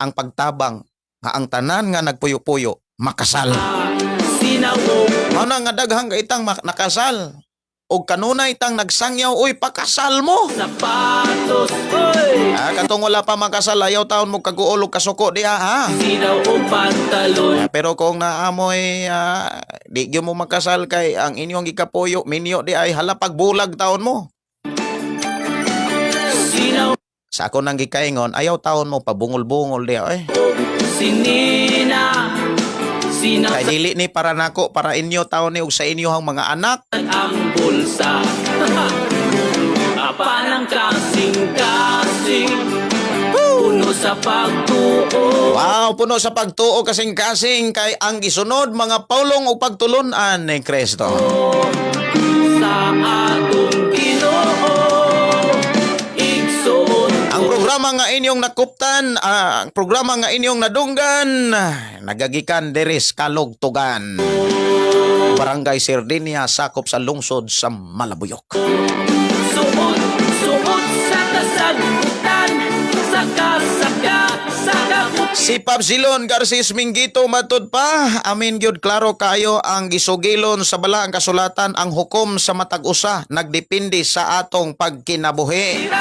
ang pagtabang nga ang tanan nga nagpuyo-puyo makasal. Sinawong Mana nga daghang gaitang nakasal o kanunay tang nagsangyaw oy pakasal mo. sapatos, oy. Katong wala pa makasal ayaw taon mo kaguolog kasuko diha ha. Sinaw o pantalon. Pero kung naamoy di gyud mo makasal kay ang inyong gikapuyo minyo di ay halapag bulag taon mo. Sinaw Sa ako nang gikaingon ayaw taon mo pabungol-bungol diha eh. sinina. Sinaw Kay dili ni para nako para inyo taon ni ug sa inyohang mga anak. ang bulsa. Apan ang kasing-kasing, puno sa pagtuo. Wow, puno sa pagtuo kasing-kasing kay ang gisunod mga paulong ug pagtulunan ni Kristo. Sa atong Ginoo, programa nga inyong nakuptan, ang programa nga inyong nadunggan, nagagikan diri sa Kalugtugan, Barangay Sardinia, sakop sa lungsod sa Malabuyok. Suot, suot sa kasagutan, saka, saka, saka. Si Papsilon Garcis Minggito matud pa, amin gyud klaro kayo ang gisugilon sa balaang kasulatan, ang hukom sa matag usa nagdepende sa atong pagkinabuhi.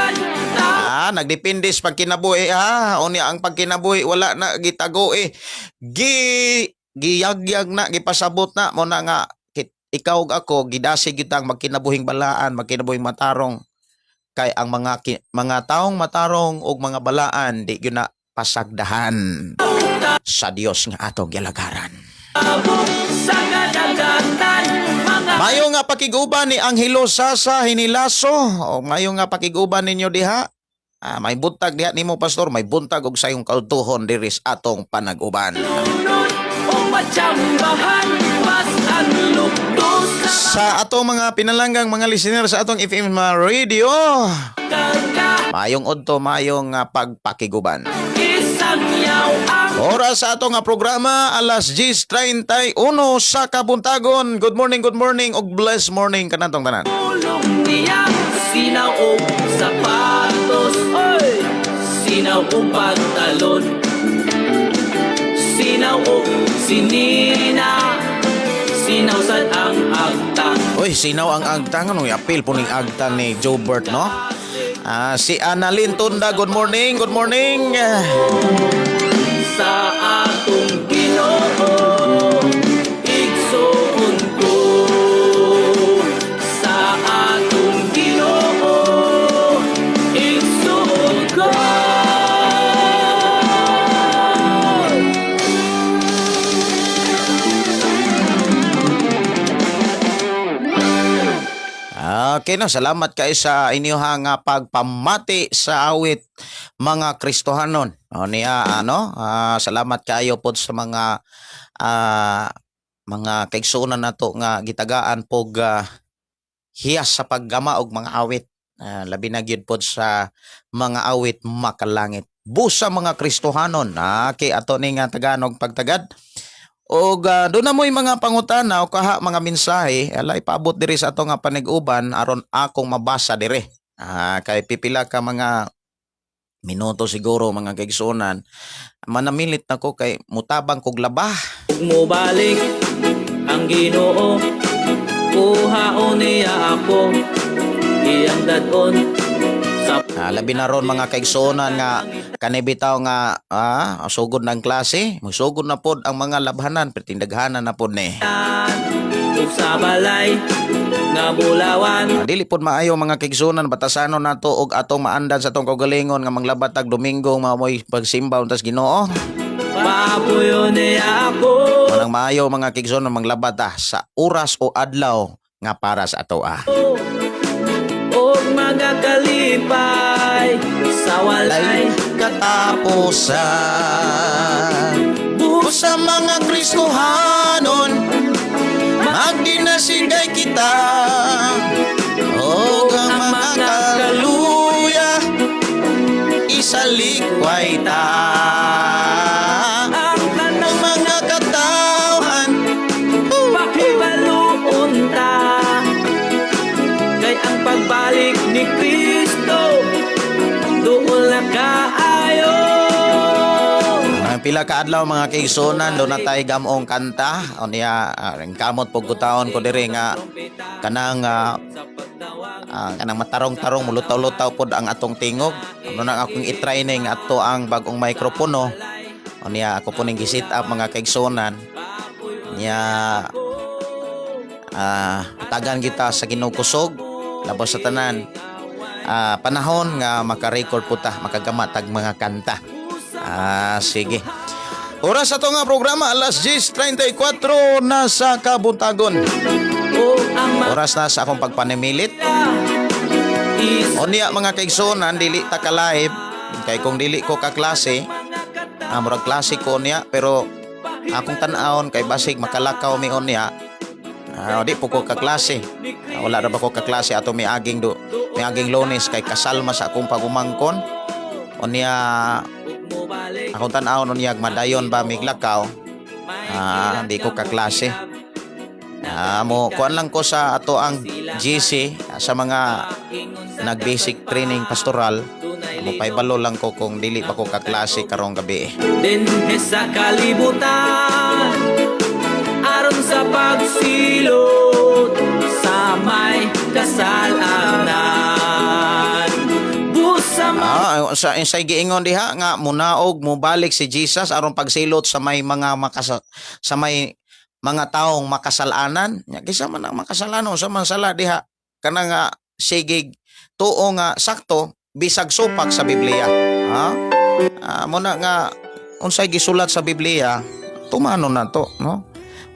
Nagdepende sa pagkinabuhi unya ang pagkinabuhi wala na gitago giyagyag na gipasabot na mo na nga ikaw ug ako gidasig gyud ang magkinabuhing balaan, magkinabuhing matarong kay ang mga taong matarong ug mga balaan di gyud na pasagdahan sa Dios nga atong gilagaran. Sa kadagatan, mga Mayo nga pakiguban ni Angelo Sasa Hinilaso, o mayo nga pakiguban ninyo diha. May buntag diha nimo pastor, may buntag og sayong kautuhon diri sa atong panag-uban. lunod o matsambahan, mas ang lukdos Sa atong mga pinalanggang mga listener sa atong FM radio, kaga. mayong udto, mayong pagpakiguban. Isang yaw ang Oras sa atong programa, alas 10:31 sa kabuntagon. Good morning, og blessed morning kanatong tanan. ulong niya. Sinaw o sapatos, oy! Sinaw o pantalon, sinaw o sinina, sinaw sad ang agtang. Uy, sinaw ang agtang, anong apil po ning agtang ni Jobert, no? Si Annalyn Tunda, good morning. Sa atong Ginoo, igsoon ko. Sa atong Ginoo, igsoon ko. Okay na, salamat kayo sa inyong pagpamati sa awit mga Kristohanon. Salamat kayo po sa mga kaigsunan nato nga gitagaan pog hiyas sa paggama og mga awit. Labi na gyud pod sa mga awit makalangit. Busa mga Kristohanon, kay ato ni nga Tagalog pagtagad. O doon na mo'y mga pangutana o kaha mga mensahe, alay paabot diri sa ato nga paniguban aron akong mabasa diri. Kay pipila ka mga minuto siguro mga kaigsunan, manamilit na ko kay mutabang kog labah. Mo balik ang Ginoo, kuhaon niya ako, iyang dadon sa Labi na ron mga kaigsunan nga kanibitaw nga sugod ng klase, musugod na pod ang mga labhanan, pertindaghanan na pod ni. ug sa balay nga bulawan. Dili pod maayo mga kaigsunan, batasanon nato og atong maandan sa atong kaugalingon nga manglabatag Domingo mamoy pagsimba untas Ginoo. Papuyo niya ako, Manang maayo mga kaigsunan manglabat sa oras o adlaw nga para sa ato og magakalipay sa walay katapusan. Busa mga Kristohanon, magdinasigay kita o ang mga kaluya isalikway ta. ang tanang Mga katawhan, pakibaluon ta, kay ang pagbalik ni Kristo doon lang kaayo. ang pila ka adlaw mga kaigsunan, doon na tayo gamong kanta. O niya, kamot po gutaon ko diri nga kanang kanang matarong-tarong, mulutaw-lutaw pod ang atong tingog. Ano nang akong i-training ato ang bagong mikropono. O niya, ako po ning gisit up mga kaigsunan. Niya, tagan kita sa ginukusog, labos sa tanan. Panahon nga makarecord po ta, makagama tag mga kanta. Sige. Oras sa nga programa, alas 10:34 na sa kabuntagon. O ang Oras na sa akong pagpanimilit. is O niya mga kaigsunan, dili ta ka live. Kay kung dili ko ka klase, murag klase ko niya, pero akong tan-aon kay basig makalakaw mi on niya. Di po ko ka klase. Wala ra ba ko ka klase ato mi aging Lunes kay kasalma sa akong pagumangkon. Unya akong tan-aw unya madayon ba miglakaw. Di ko kaklase. Mo kuan lang ko sa ato ang GC sa mga nag-basic training pastoral. Mo paibalo lang ko kung dili pa ko kaklase karong gabi. Dinhe sa kalibutan aron sa pagsilot sa may kasalanan. Busa Sa giingon diha nga munaog mo balik si Jesus aron pagsilot sa may mga sa may mga taong makasalanan. Nya kisa man ang makasalanon sa man sala diha kana nga sigig tuo nga sakto bisag supak sa Biblia. Muna nga unsay gisulat sa Biblia tumano na to, no?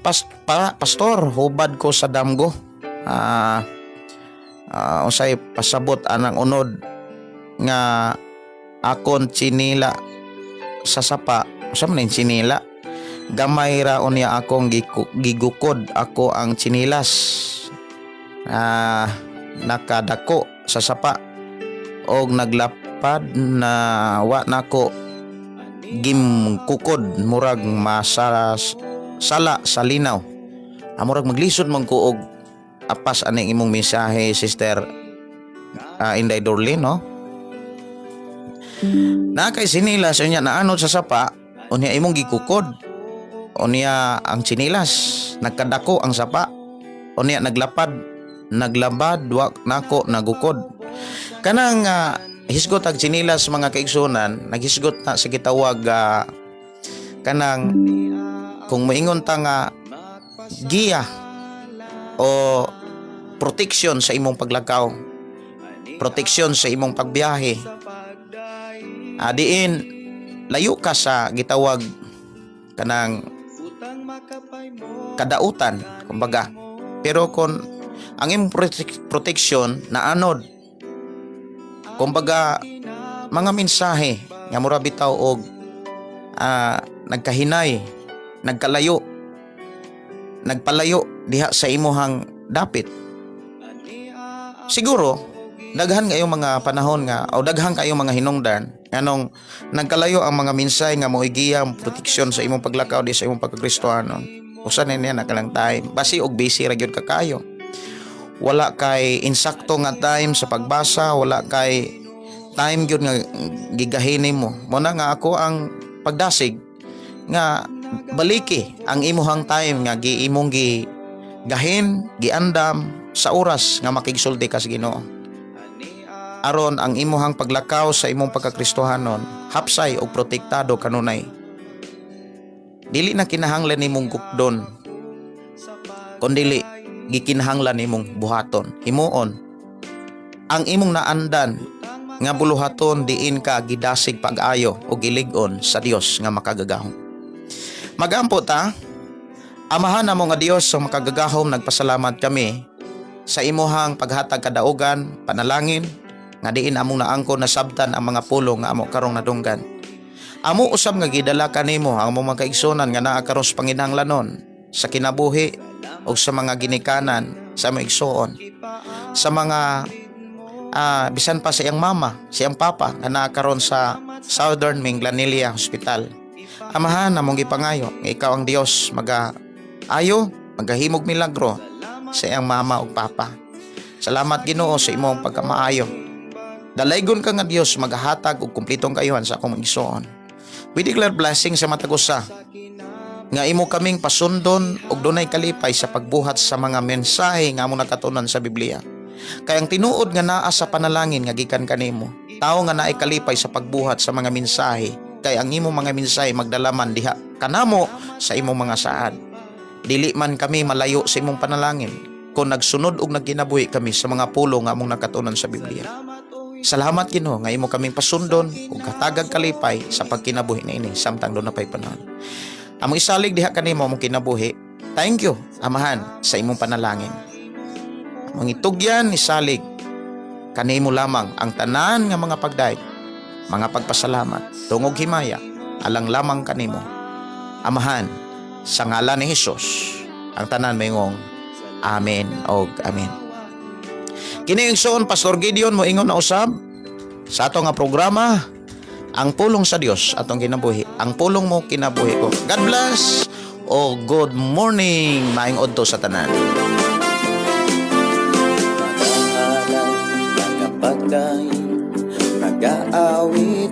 Pastor, hubad ko sa damgo. Unsay pasabot anang unod nga akon tsinila sa sapa. Usa man yung tsinila? Gamay ra unya akong gigukod ako ang tsinilas. Nakadako sa sapa og naglapad na wa nako gimkukod murag sala sa linaw. Murag maglisod man ko og apas aning imong mensahe, Sister Inday Dorlin, no? Na kay sinilas unya naanod sa sapa unya imong gikukod. Unya ang sinilas nagkadako ang sapa. Unya naglabad wa nako nagukod. Kanang hisgot ag sinilas mga kaigsunan, naghisgot na sa gitawag kanang kung moingon ta nga giya o protection sa imong paglakaw, protection sa imong pagbiyahe. Diin layo ka sa gitawag kanang kadautan kumbaga. Pero kung ang imong protection na anod kumbaga mga mensahe nga mura bitaw og nagkahinay, nagpalayo diha sa imuhang dapit. Siguro daghan kayong mga panahon nga o daghan kayong mga hinungdan nganong nagkalayo ang mga mensahe nga moigiya ang proteksyon sa imong paglakaw di sa imong pagkakristohano. Usa na niya nakalang time basi og busy ra gyud ka kayo. Wala kay insakto nga time sa pagbasa, wala kay time gyud nga gigahin mo. Muna nga ako ang pagdasig nga baliki ang imuhang time nga giimong gigahin, giandam sa oras nga makigsulti ka sa Ginoo. Aron ang imuhang paglakaw sa imong pagkakristohanon hapsay o protektado kanunay. Dili na kinahanglan nimong gukdon, kundili gikinahanglan nimong buhaton. Himuon ang imong naandan nga buluhaton diin ka gidasig pag-ayo o gilig-on sa Dios nga makagagahom. Magampo ta, Amahan namo nga Dios sa makagagahom, nagpasalamat kami sa imuhang paghatag kadaugan, panalangin nga diin among naangkon na sabtan ang mga pulong nga amo karong nadunggan. Amo usab nga gidala kanimo ang among mga kaigsunan nga naa karon sa panginahanglanon sa kinabuhi o sa mga ginikanan sa mga igsuon, sa mga bisan pa sa iyang mama, sa iyang papa nga naa karon sa Southern Minglanilla Hospital. Amahan namong gipangayo nga ikaw ang Dios mag-ayo, magahimog milagro sa iyang mama o papa. Salamat Ginoo sa imong pagkamaayo. Dalaygon ka nga Dios maghatag og kumplitong kayuhan sa akong igsuon. We declare blessing sa matagusa nga imo kaming pasundon og dunay kalipay sa pagbuhat sa mga mensahe nga among nakatunan sa Biblia. Kay ang tinuod nga naa sa panalangin nga gikan kanimo, tao nga naay kalipay sa pagbuhat sa mga mensahe, kay ang imong mga mensahe magdalaman diha kanamo sa imong mga saad. Dili man kami malayo sa imong panalangin kung nagsunod og nagkinabuhi kami sa mga pulo nga among nakatunan sa Biblia. Salamat Ginoo nga imo kaming pasundon ug katagag kalipay sa pagkinabuhi na ini samtang do na pay panahon. Among isalig diha kanimo among kinabuhi. Thank you Amahan sa imong panalangin. Among itugyan isalig kanimo lamang ang tanan nga mga pagdayeg, mga pagpasalamat, tungog himaya alang lamang kanimo. Amahan sa ngalan ni Hesus ang tanan mayong amen og amen. Kini yung son Pastor Gideon mo ingon na usab sa ato nga programa Ang pulong sa Dios atong kinabuhi, ang pulong mo kinabuhi ko. God bless o good morning maayong adto sa tanan. Pagdaing nag-aawit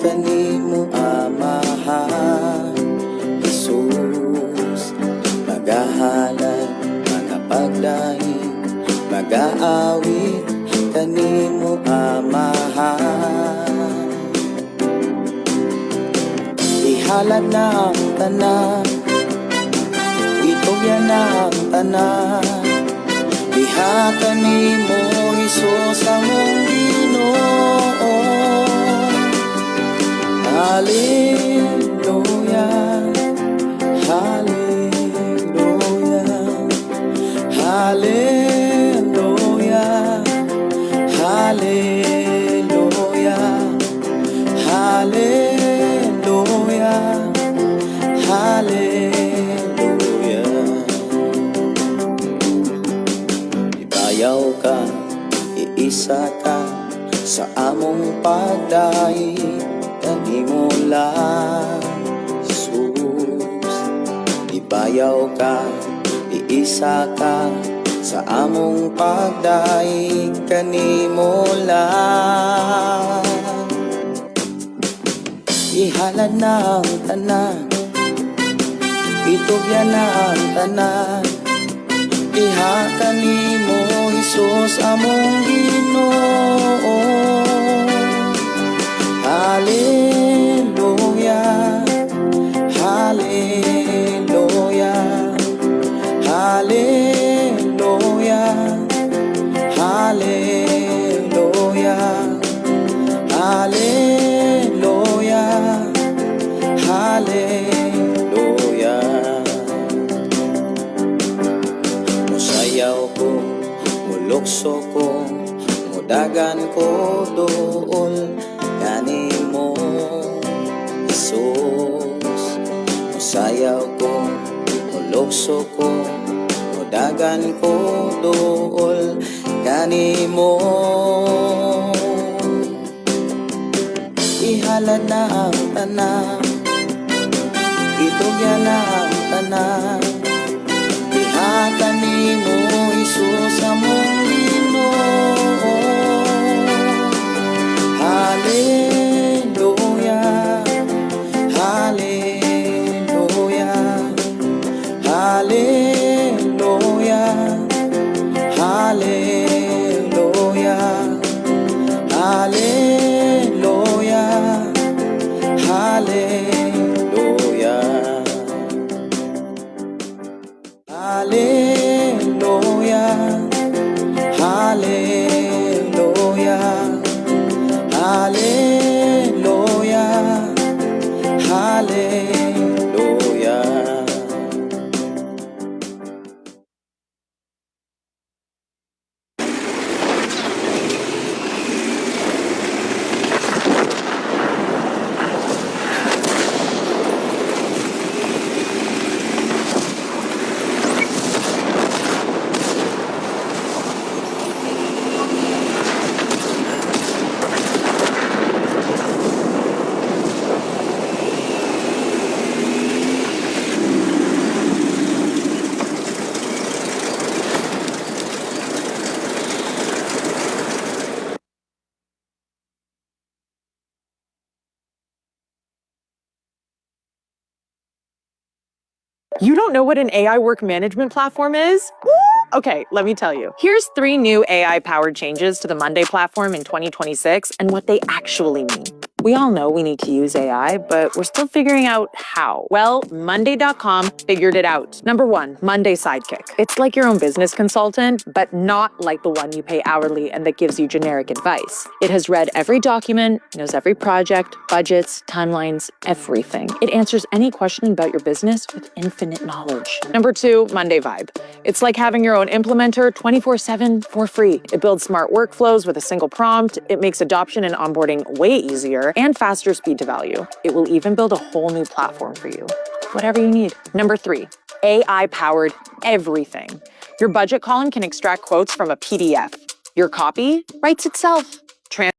kanimo amahan Jesus magahalad mga pagdaing nag-aawit kanimo amahan ihalad na ang tanan itugyan na ang tanan diha kanimo Jesus among Ginoo Hallelujah Hallelujah Hallelujah Hallelujah Hallelujah Hallelujah Ibayaw ka iisa ka sa among pagdaig kanimo lang Jesus ibayaw ka iisa ka sa among pagdaig kanimo lang ihalad na ang tanan itugyan na ang tanan diha kanimo Jesus among Ginoo Hallelujah Hallelujah Hallelujah Hallelujah Hallelujah Hallelujah Musayaw ko mulukso ko mudagan ko dool kanimo Jesus musayaw ko mulukso ko mudagan ko dool kanimo ihalad na ang tanan itugyan na ang tanan diha kanimo Jesus among Ginoo Hallelujah Hallelujah Hallelujah Hallelujah Hallelujah Hallelujah Hallelujah Hallelujah Hallelujah Hallelujah You don't know what an AI work management platform is? Woo! Okay, let me tell you. Here's 3 new AI-powered changes to the Monday platform in 2026 and what they actually mean. We all know we need to use AI, but we're still figuring out how. Well, Monday.com figured it out. Number 1, Monday Sidekick. It's like your own business consultant, but not like the one you pay hourly and that gives you generic advice. It has read every document, knows every project, budgets, timelines, everything. It answers any question about your business with infinite knowledge. Number 2, Monday Vibe. It's like having your own implementer 24/7 for free. It builds smart workflows with a single prompt. It makes adoption and onboarding way easier and faster speed to value. It will even build a whole new platform for you. Whatever you need. Number 3, AI-powered everything. Your budget column can extract quotes from a PDF. Your copy writes itself.